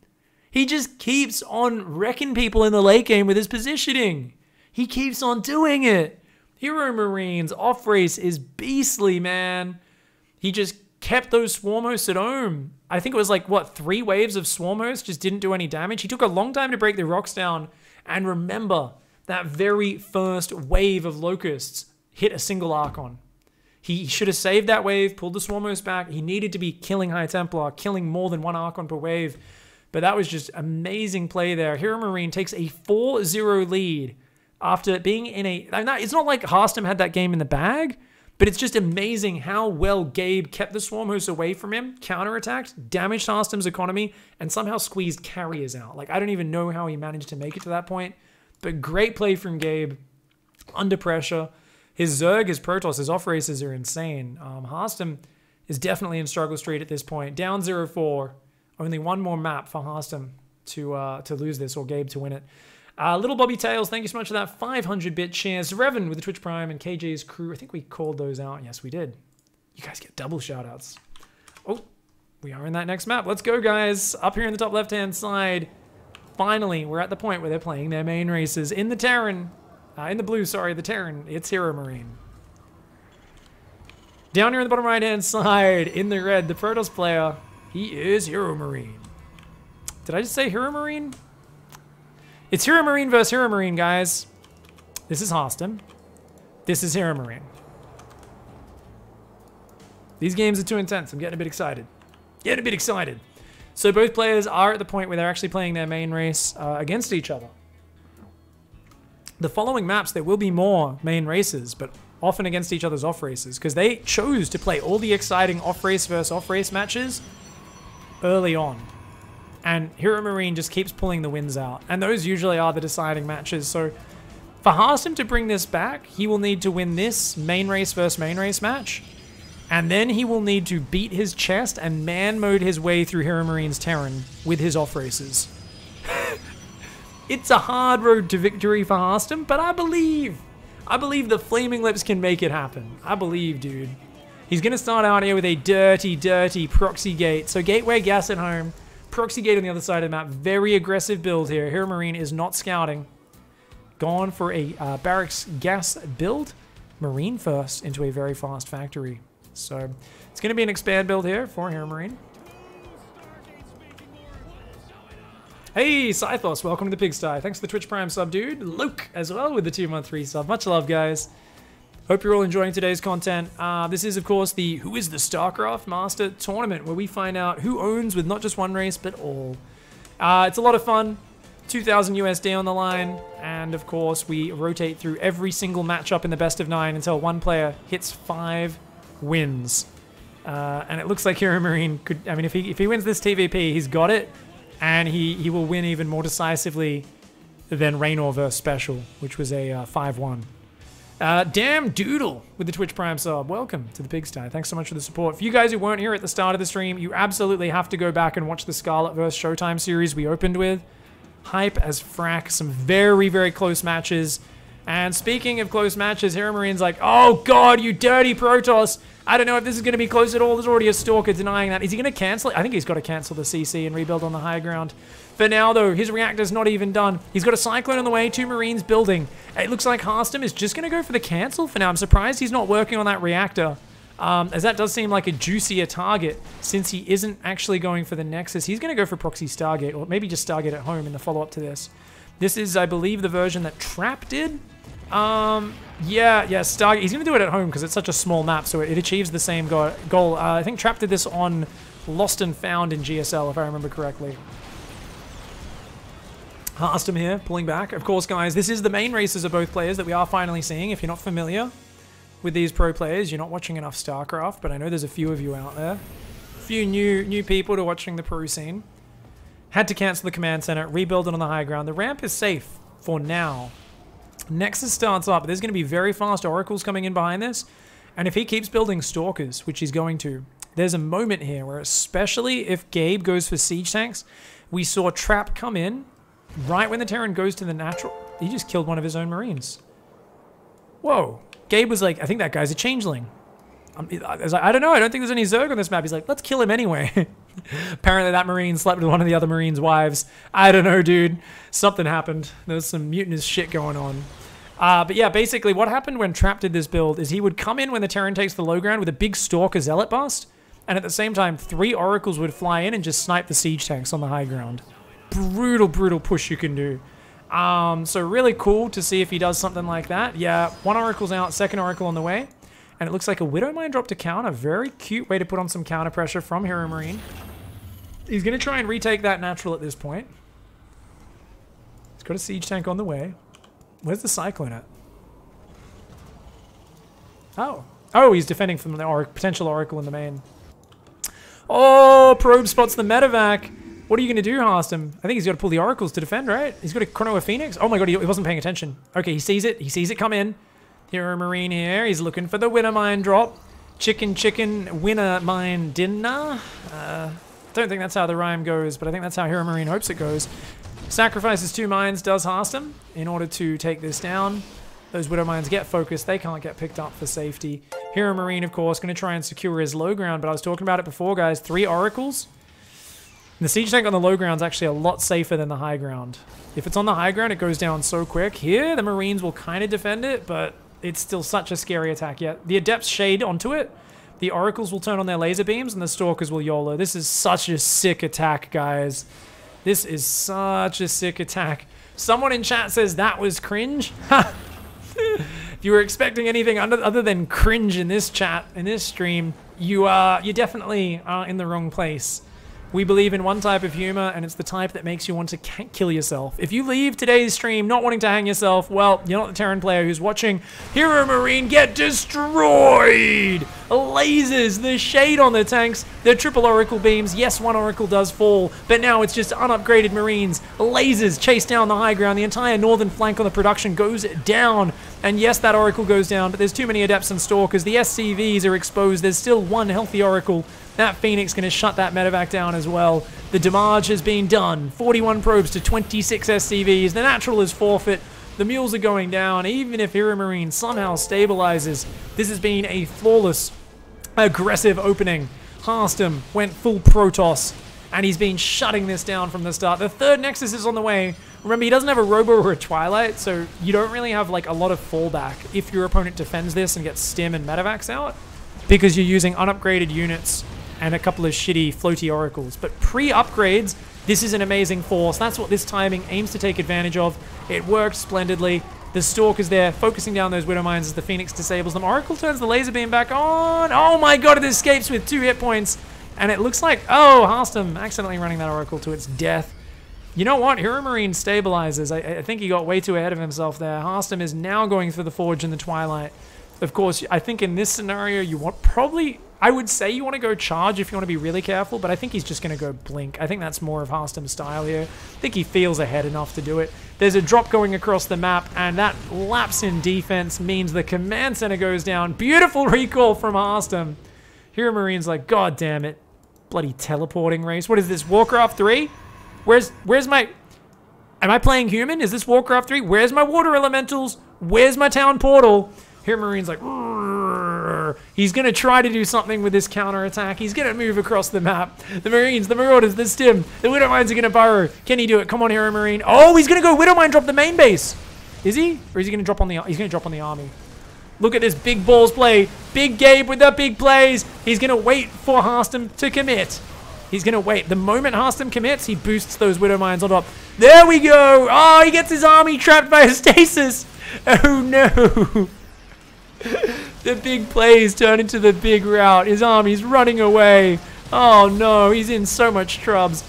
Speaker 1: He just keeps on wrecking people in the late game with his positioning. He keeps on doing it. Heromarine's off race is beastly, man. He just kept those Swarm Hosts at home. I think it was like, what, 3 waves of Swarm Hosts just didn't do any damage. He took a long time to break the rocks down. And remember, that very first wave of Locusts hit a single Archon. He should have saved that wave, pulled the Swarm Host back. He needed to be killing High Templar, killing more than 1 Archon per wave. But that was just amazing play there. Heromarine takes a 4-0 lead after being in a... It's not like Harstem had that game in the bag, but it's just amazing how well Gabe kept the Swarm Hosts away from him, counterattacked, damaged Harstem's economy, and somehow squeezed carriers out. Like, I don't even know how he managed to make it to that point, but great play from Gabe. Under pressure, His Zerg, his Protoss, his off races are insane. Harstem is definitely in struggle street at this point. Down 0-4. Only one more map for Harstem to lose this, or Gabe to win it. Little Bobby Tails, thank you so much for that 500-bit shares. Revan with the Twitch Prime and KJ's crew. I think we called those out. Yes, we did. You guys get double shoutouts. Oh, we are in that next map. Let's go, guys. Up here in the top left-hand side. Finally, we're at the point where they're playing their main races in the Terran. In the blue, sorry, the Terran. It's Heromarine. Down here in the bottom right-hand side, in the red, the Protoss player. He is Heromarine. Did I just say Heromarine? It's Heromarine versus Heromarine, guys. This is Harstem. This is Heromarine. These games are too intense. I'm getting a bit excited. Getting a bit excited. So both players are at the point where they're actually playing their main race against each other. The following maps, there will be more main races, but often against each other's off races, because they chose to play all the exciting off race versus off race matches early on. And Heromarine just keeps pulling the wins out. And those usually are the deciding matches. So for Harstem to bring this back, he will need to win this main race versus main race match. And then he will need to beat his chest and man mode his way through Heromarines Terran with his off races. It's a hard road to victory for Harstem, but I believe the Flaming Lips can make it happen. I believe, dude. He's going to start out here with a dirty, dirty proxy gate. So gateway gas at home, proxy gate on the other side of the map. Very aggressive build here. Heromarine is not scouting. Gone for a barracks gas build. Marine first into a very fast factory. So it's going to be an expand build here for Heromarine. Hey, Scythos, welcome to the Pigsty. Thanks for the Twitch Prime sub, dude. Luke as well with the 2-month 3 sub. Much love, guys. Hope you're all enjoying today's content. This is, of course, the Who is the StarCraft Master Tournament, where we find out who owns with not just one race, but all. It's a lot of fun. 2,000 USD on the line. And, of course, we rotate through every single matchup in the best of 9 until one player hits 5 wins. And it looks like Heromarine could... I mean, if he wins this TVP, he's got it. And he will win even more decisively than Raynor vs. Special, which was a 5-1. Damn Doodle with the Twitch Prime sub. Welcome to the Pigsty. Thanks so much for the support. For you guys who weren't here at the start of the stream, you absolutely have to go back and watch the Scarlet vs. Showtime series we opened with. Hype as frack. Some very, very close matches. And speaking of close matches, Heromarines like, oh god, you dirty Protoss. I don't know if this is going to be close at all. There's already a Stalker denying that. Is he going to cancel it? I think he's got to cancel the CC and rebuild on the high ground. For now, though, his reactor's not even done. He's got a Cyclone on the way, 2 Marines building. It looks like Harstem is just going to go for the cancel for now. I'm surprised he's not working on that reactor, as that does seem like a juicier target since he isn't actually going for the Nexus. He's going to go for Proxy Stargate, or maybe just Stargate at home in the follow-up to this. This is, I believe, the version that Trap did. Yeah, Stargate. He's going to do it at home because it's such a small map, so it achieves the same goal. I think Trap did this on Lost and Found in GSL, if I remember correctly. Harstem here, pulling back. Of course, guys, this is the main races of both players that we are finally seeing. If you're not familiar with these pro players, you're not watching enough StarCraft, but I know there's a few of you out there. A few new people to watching the pro scene. Had to cancel the command center, rebuild it on the high ground. The ramp is safe for now. Nexus starts up. There's going to be very fast oracles coming in behind this. And if he keeps building Stalkers, which he's going to, there's a moment here where, especially if Gabe goes for siege tanks, we saw Trap come in right when the Terran goes to the natural. He just killed one of his own Marines. Whoa. Gabe was like, I think that guy's a changeling. I was like, I don't know. I don't think there's any Zerg on this map. He's like, let's kill him anyway. Apparently that Marine slept with one of the other Marines' wives. I don't know, dude. Something happened. There was some mutinous shit going on. But yeah, basically what happened when Trap did this build is he would come in when the Terran takes the low ground with a big Stalker Zealot bust. And at the same time, 3 Oracles would fly in and just snipe the siege tanks on the high ground. Brutal, brutal push you can do. So really cool to see if he does something like that. Yeah, 1 Oracle's out, 2nd Oracle on the way. And it looks like a Widow Mine dropped a counter. Very cute way to put on some counter pressure from Heromarine. He's going to try and retake that natural at this point. He's got a siege tank on the way. Where's the Cyclone at? Oh, he's defending from the potential Oracle in the main. Oh, Probe spots the medevac. What are you going to do, Harstem? I think he's got to pull the Oracles to defend, right? He's got to chrono a Phoenix. Oh my god, he wasn't paying attention. Okay, he sees it. He sees it come in. Heromarine here. He's looking for the winner mine drop. Chicken, chicken, winner mine dinner. Don't think that's how the rhyme goes, but I think that's how Heromarine hopes it goes. Sacrifices 2 mines, does Harstem in order to take this down. Those Widow Mines get focused. They can't get picked up for safety. Heromarine, of course, going to try and secure his low ground, but I was talking about it before, guys. 3 oracles. The siege tank on the low ground is actually a lot safer than the high ground. If it's on the high ground, it goes down so quick. Here, the Marines will kind of defend it, but it's still such a scary attack yet. The Adepts shade onto it. The Oracles will turn on their laser beams, and the Stalkers will YOLO. This is such a sick attack, guys. This is such a sick attack. Someone in chat says that was cringe. If you were expecting anything other than cringe in this chat, in this stream, you definitely are in the wrong place. We believe in one type of humor, and it's the type that makes you want to kill yourself. If you leave today's stream not wanting to hang yourself, well, you're not the Terran player who's watching Heromarine get destroyed! Lasers, the shade on the tanks, the triple Oracle beams. Yes, 1 Oracle does fall, but now it's just unupgraded Marines. Lasers chase down the high ground. The entire northern flank on the production goes down. And yes, that Oracle goes down, but there's too many Adepts and Stalkers. The SCVs are exposed. There's still 1 healthy Oracle. That Phoenix going to shut that medevac down as well. The damage has been done. 41 probes to 26 SCVs. The natural is forfeit. The mules are going down. Even if Heromarine somehow stabilizes, this has been a flawless, aggressive opening. Harstem went full Protoss, and he's been shutting this down from the start. The 3rd Nexus is on the way. Remember, he doesn't have a Robo or a Twilight, so you don't really have like a lot of fallback if your opponent defends this and gets Stim and medevacs out, because you're using unupgraded units and a couple of shitty floaty oracles. But pre-upgrades, this is an amazing force. That's what this timing aims to take advantage of. It worked splendidly. The Stalker's there, focusing down those Widow Mines as the Phoenix disables them. Oracle turns the laser beam back on. Oh my god, it escapes with 2 hit points. And it looks like, oh, Harstem accidentally running that Oracle to its death. You know what? Heromarine stabilizes. I think he got way too ahead of himself there. Harstem is now going for the Forge in the Twilight. Of course, I think in this scenario, you want probably... I would say you want to go charge if you want to be really careful, but I think he's just going to go blink. I think that's more of Harstem's style here. I think he feels ahead enough to do it. There's a drop going across the map, and that lapse in defense means the command center goes down. Beautiful recall from Harstem. Heromarines like, god damn it. Bloody teleporting race. What is this, Warcraft 3? Where's my... Am I playing human? Is this Warcraft 3? Where's my water elementals? Where's my town portal? Heromarines like... Rrr. He's going to try to do something with this counterattack. He's going to move across the map. The Marines, the Marauders, the Stim, the Widow Mines are going to burrow. Can he do it? Come on, Heromarine. Oh, he's going to go Widow Mine drop the main base. Is he? Or is he going to drop on the... He's going to drop on the army. Look at this big balls play. Big Gabe with the big plays. He's going to wait for Harstem to commit. He's going to wait. The moment Harstem commits, he boosts those Widow Mines on top. There we go. Oh, he gets his army trapped by a stasis. Oh, no. The big plays turn into the big rout. His army's running away. Oh, no. He's in so much trubs.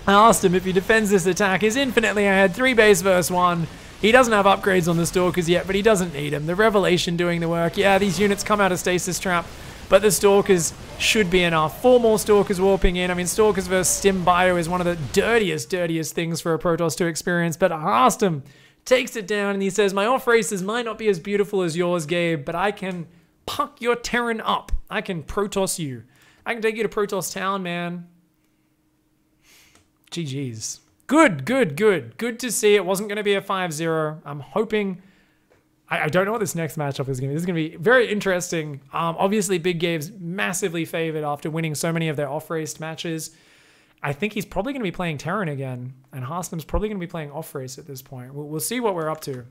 Speaker 1: Harstem, if he defends this attack, is infinitely ahead. 3 base versus 1. He doesn't have upgrades on the Stalkers yet, but he doesn't need them. The Revelation doing the work. Yeah, these units come out of stasis trap, but the Stalkers should be enough. 4 more Stalkers warping in. I mean, Stalkers versus Stim Bio is one of the dirtiest things for a Protoss to experience, but Harstem takes it down and he says, my off races might not be as beautiful as yours, Gabe, but I can puck your Terran up. I can Protoss you. I can take you to Protoss town, man. GG's. Good, good, good. Good to see. It wasn't going to be a 5-0. I'm hoping... I don't know what this next matchup is going to be. This is going to be very interesting. Obviously, Big Gabe's massively favored after winning so many of their off-raced matches. I think he's probably going to be playing Terran again, and Harstem's probably going to be playing off-race at this point. We'll see what we're up to.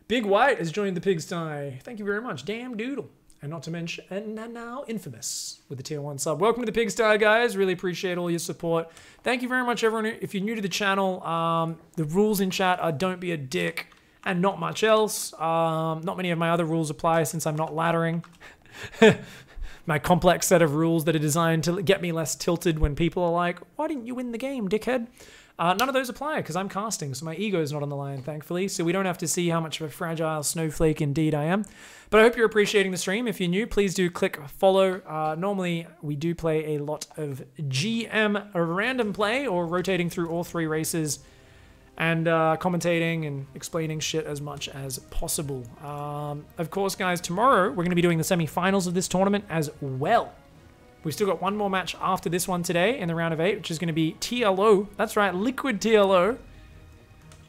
Speaker 1: Big White has joined the pigsty. Thank you very much. Damn doodle. And not to mention, and now Infamous with the tier 1 sub. Welcome to the pigsty, guys. Really appreciate all your support. Thank you very much, everyone. If you're new to the channel, the rules in chat are don't be a dick and not much else. Not many of my other rules apply since I'm not laddering. My complex set of rules that are designed to get me less tilted when people are like, why didn't you win the game, dickhead? None of those apply because I'm casting, so my ego is not on the line, thankfully, so we don't have to see how much of a fragile snowflake indeed I am. But I hope you're appreciating the stream. If you're new, please do click follow. Normally, we do play a lot of GM random play or rotating through all 3 races and commentating and explaining shit as much as possible. Of course, guys, tomorrow we're going to be doing the semi-finals of this tournament as well. We've still got one more match after this one today in the round of 8, which is going to be TLO. That's right, Liquid TLO.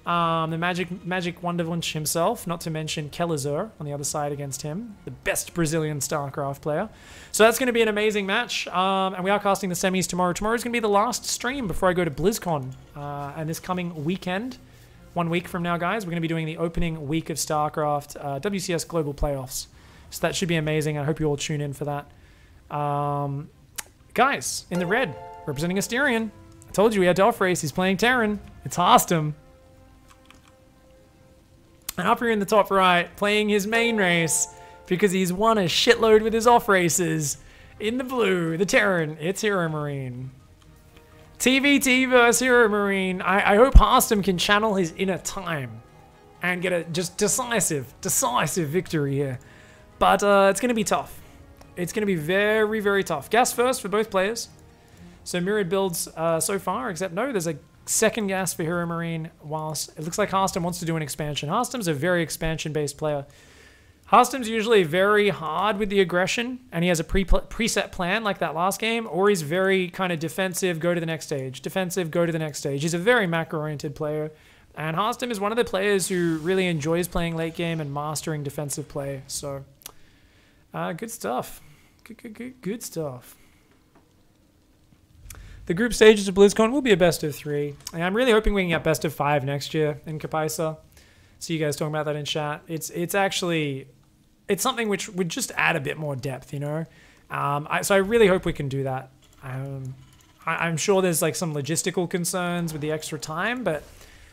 Speaker 1: The Magic Wonderwunsch himself, not to mention Kellezer on the other side against him, the best Brazilian StarCraft player. So that's going to be an amazing match, and we are casting the semis tomorrow. Tomorrow is going to be the last stream before I go to BlizzCon, and this coming weekend, 1 week from now, guys, we're going to be doing the opening week of StarCraft WCS Global Playoffs. So that should be amazing. I hope you all tune in for that. Guys, in the red, representing Asterion. I told you we had to off-race. He's playing Terran. It's Harstem. And up here in the top right, playing his main race because he's won a shitload with his off races. In the blue, the Terran, it's Heromarine. TVT versus Heromarine. I hope Harstem can channel his inner time and get a just decisive victory here. But it's going to be tough. It's going to be very, very tough. Gas first for both players. So mirrored builds so far, except no, there's a second gas for Heromarine, whilst it looks like Harstem wants to do an expansion. Harstem's a very expansion-based player. Harstem's usually very hard with the aggression, and he has a preset plan like that last game, or he's very kind of defensive, go to the next stage. Defensive, go to the next stage. He's a very macro-oriented player, and Harstem is one of the players who really enjoys playing late game and mastering defensive play. So, good stuff. Good stuff. The group stages of BlizzCon will be a best of 3. And I'm really hoping we can get best of 5 next year in Kapaisa. See you guys talking about that in chat. It's actually, it's something which would just add a bit more depth, you know? So I really hope we can do that. I'm sure there's like some logistical concerns with the extra time, but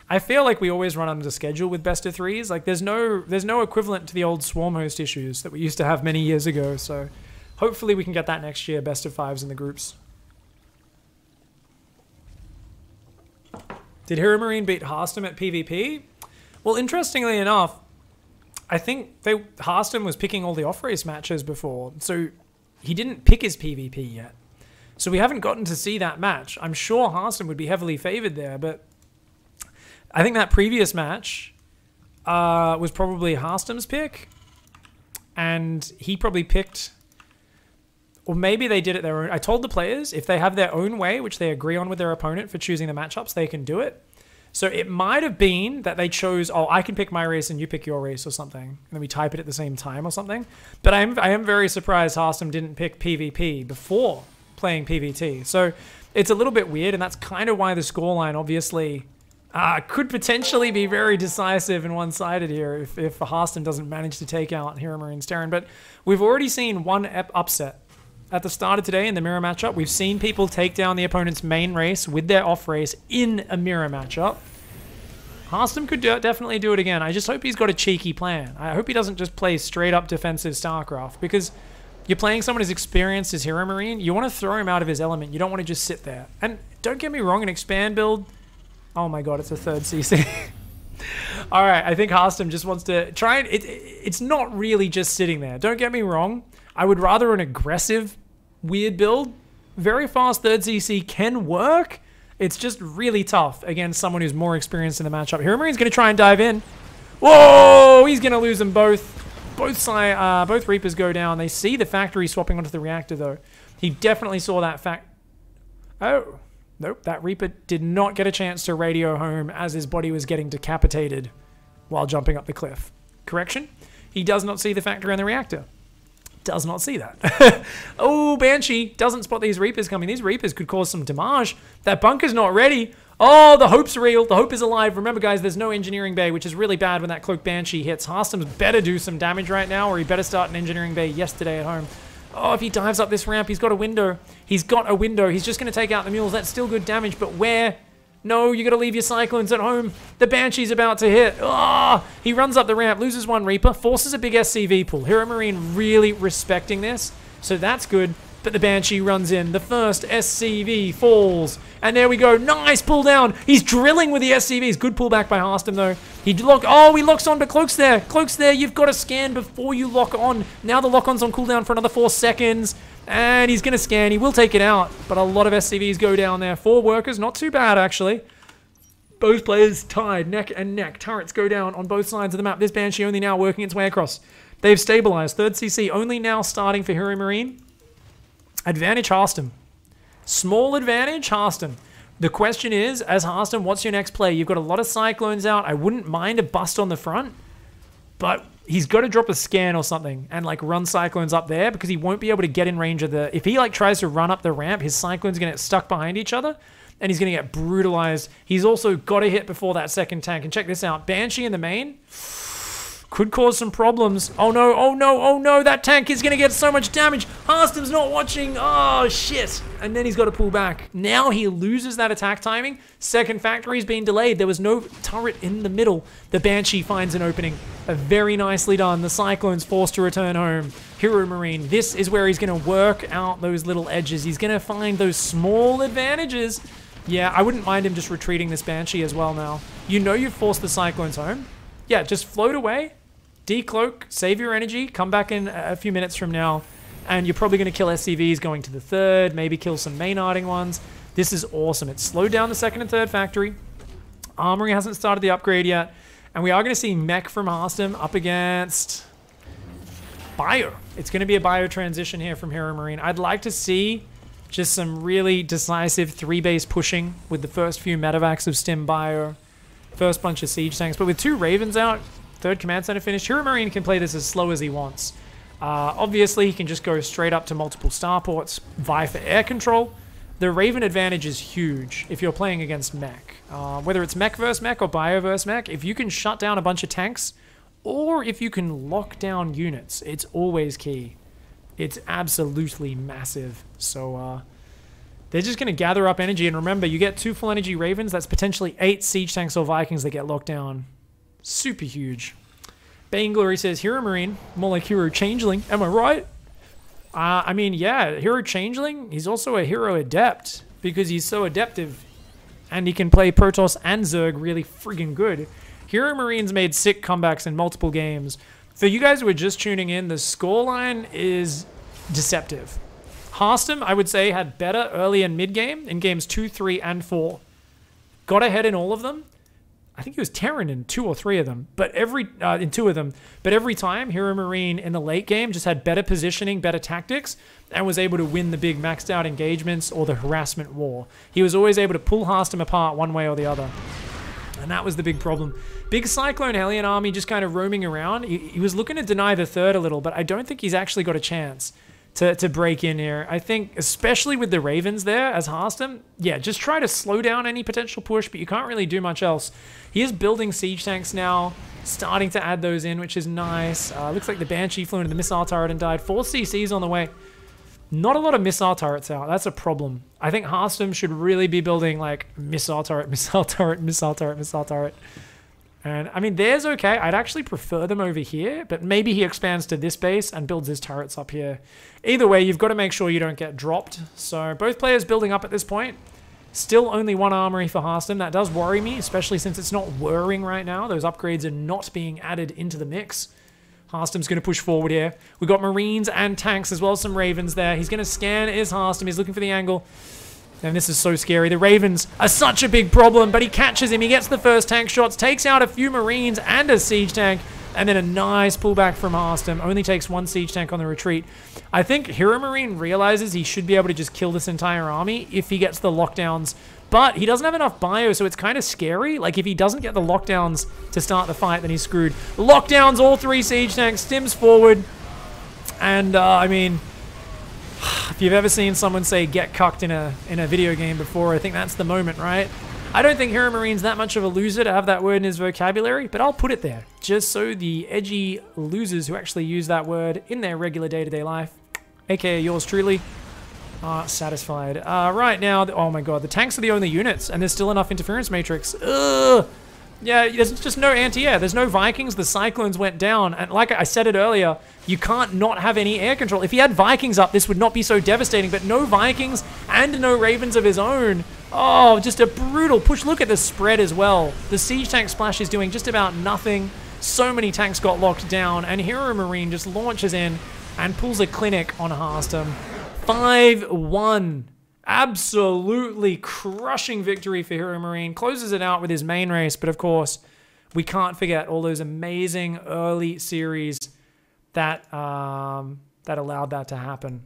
Speaker 1: I feel like we always run under schedule with best of 3s. Like there's no equivalent to the old swarm host issues that we used to have many years ago. So hopefully we can get that next year, best of 5s in the groups. Did Heromarine beat Harstem at PvP? Well, interestingly enough, I think Harstem was picking all the off-race matches before, so he didn't pick his PvP yet. So we haven't gotten to see that match. I'm sure Harstem would be heavily favored there, but I think that previous match was probably Harstem's pick, and he probably picked... Or maybe they did it their own. I told the players if they have their own way, which they agree on with their opponent for choosing the matchups, they can do it. So it might have been that they chose, oh, I can pick my race and you pick your race or something. And then we type it at the same time or something. But I am very surprised Harstem didn't pick PvP before playing PvT. So it's a little bit weird, and that's kind of why the scoreline obviously could potentially be very decisive and one-sided here if Harstem doesn't manage to take out Heromarine Terran. But we've already seen one upset. At the start of today in the mirror matchup, we've seen people take down the opponent's main race with their off race in a mirror matchup. Harstem could definitely do it again. I just hope he's got a cheeky plan. I hope he doesn't just play straight up defensive StarCraft, because you're playing someone as experienced as Heromarine. You want to throw him out of his element. You don't want to just sit there. And don't get me wrong, an expand build... Oh my god, it's a third CC. Alright, I think Harstem just wants to try and... It's not really just sitting there. Don't get me wrong. I would rather an aggressive, weird build. Very fast third CC can work. It's just really tough against someone who's more experienced in the matchup. Heromarine going to try and dive in. Whoa! He's going to lose them both. Both Reapers go down. They see the factory swapping onto the reactor, though. He definitely saw that Oh. Nope, that Reaper did not get a chance to radio home as his body was getting decapitated while jumping up the cliff. Correction? He does not see the factory on the reactor. Does not see that. Oh, Banshee doesn't spot these Reapers coming. These Reapers could cause some damage. That bunker's not ready. Oh, the hope's real. The hope is alive. Remember, guys, there's no engineering bay, which is really bad when that cloak Banshee hits. Harstem's better do some damage right now, or he better start an engineering bay yesterday at home. Oh, if he dives up this ramp, he's got a window. He's got a window. He's just going to take out the mules. That's still good damage, but where? No, you got to leave your Cyclones at home. The Banshee's about to hit. Oh, he runs up the ramp, loses one Reaper, forces a big SCV pull. Heromarine really respecting this, so that's good. But the Banshee runs in. The first SCV falls. And there we go. Nice pull down. He's drilling with the SCVs. Good pullback by Harstem, though. He locks on to Cloak's there. Cloak's there. You've got to scan before you lock on. Now the lock-on's on cooldown for another 4 seconds. And he's going to scan. He will take it out. But a lot of SCVs go down there. 4 workers. Not too bad, actually. Both players tied, neck and neck. Turrets go down on both sides of the map. This Banshee only now working its way across. They've stabilized. Third CC only now starting for Heromarine. Advantage Harstem. Small advantage Harstem. The question is, as Harstem, what's your next play? You've got a lot of Cyclones out. I wouldn't mind a bust on the front, but he's got to drop a scan or something and like run Cyclones up there because he won't be able to get in range of the... If he like tries to run up the ramp, his Cyclones are going to get stuck behind each other and he's going to get brutalized. He's also got to hit before that second tank. And check this out. Banshee in the main could cause some problems. Oh no, oh no, oh no. That tank is going to get so much damage. Harstem's not watching. Oh shit. And then he's got to pull back. Now he loses that attack timing. Second factory's been delayed. There was no turret in the middle. The Banshee finds an opening. Very nicely done. The Cyclone's forced to return home. Heromarine, this is where he's going to work out those little edges. He's going to find those small advantages. Yeah, I wouldn't mind him just retreating this Banshee as well now. You know you've forced the Cyclones home. Yeah, just float away, decloak, save your energy, come back in a few minutes from now, and you're probably going to kill SCVs going to the third, maybe kill some Maynarding ones. This is awesome. It's slowed down the second and third factory. Armory hasn't started the upgrade yet. And we are going to see Mech from Harstem up against Bio. It's going to be a Bio transition here from Heromarine. I'd like to see just some really decisive 3-base pushing with the first few medevacs of Stim Bio. First bunch of siege tanks. But with 2 Ravens out, third command center finished, Heromarine can play this as slow as he wants. Obviously, he can just go straight up to multiple starports, vie for air control. The Raven advantage is huge if you're playing against Mech. Whether it's Mech versus Mech or Bio versus Mech, if you can shut down a bunch of tanks, or if you can lock down units, it's always key. It's absolutely massive. So, they're just going to gather up energy. And remember, you get 2 full energy Ravens, that's potentially 8 siege tanks or Vikings that get locked down. Super huge. Bane Glory says, Heromarine, more like Hero Changeling. Am I right? I mean, yeah, Hero Changeling, he's also a Hero Adept because he's so adaptive and he can play Protoss and Zerg really friggin' good. Heromarines made sick comebacks in multiple games. For you guys who are just tuning in, the scoreline is deceptive. Harstem, I would say, had better early and mid-game in games 2, 3, and 4. Got ahead in all of them. I think he was Terran in 2 or 3 of them, but in 2 of them. But every time, Heromarine in the late game just had better positioning, better tactics, and was able to win the big maxed out engagements or the harassment war. He was always able to pull Harstem apart one way or the other. And that was the big problem. Big Cyclone Hellion army just kind of roaming around. He was looking to deny the third a little, but I don't think he's actually got a chance to break in here. I think, especially with the Ravens there as Harstem, yeah, just try to slow down any potential push, but you can't really do much else. He is building siege tanks now, starting to add those in, which is nice. Looks like the Banshee flew into the missile turret and died. 4 CCs on the way. Not a lot of missile turrets out. That's a problem. I think Harstem should really be building like missile turret, missile turret, missile turret, missile turret. And I mean, theirs okay. I'd actually prefer them over here, but maybe he expands to this base and builds his turrets up here. Either way, you've got to make sure you don't get dropped. So both players building up at this point. Still only 1 armory for Harstem. That does worry me, especially since it's not whirring right now. Those upgrades are not being added into the mix. Harstem's going to push forward here. We've got Marines and tanks as well as some Ravens there. He's going to scan is Harstem. He's looking for the angle. And this is so scary. The Ravens are such a big problem, but he catches him. He gets the first tank shots, takes out a few Marines and a siege tank, and then a nice pullback from Harstem. Only takes 1 siege tank on the retreat. I think Heromarine realizes he should be able to just kill this entire army if he gets the lockdowns, but he doesn't have enough bio, so it's kind of scary. Like, if he doesn't get the lockdowns to start the fight, then he's screwed. Lockdowns, all 3 siege tanks, stims forward, and, I mean... If you've ever seen someone say get cucked in a video game before, I think that's the moment, right? I don't think Heromarine that much of a loser to have that word in his vocabulary, but I'll put it there, just so the edgy losers who actually use that word in their regular day-to-day life, aka yours truly, are satisfied. Right now, oh my god, the tanks are the only units, and there's still enough interference matrix. Ugh! Yeah, there's just no anti-air. There's no Vikings. The Cyclones went down. And like I said it earlier, you can't not have any air control. If he had Vikings up, this would not be so devastating. But no Vikings and no Ravens of his own. Oh, just a brutal push. Look at the spread as well. The siege tank splash is doing just about nothing. So many tanks got locked down. And Heromarine just launches in and pulls a clinic on Harstem. 5-1. Absolutely crushing victory for Heromarine. Closes it out with his main race, but of course, we can't forget all those amazing early series that that allowed that to happen.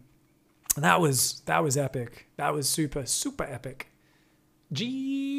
Speaker 1: That was epic. That was super epic. Gee.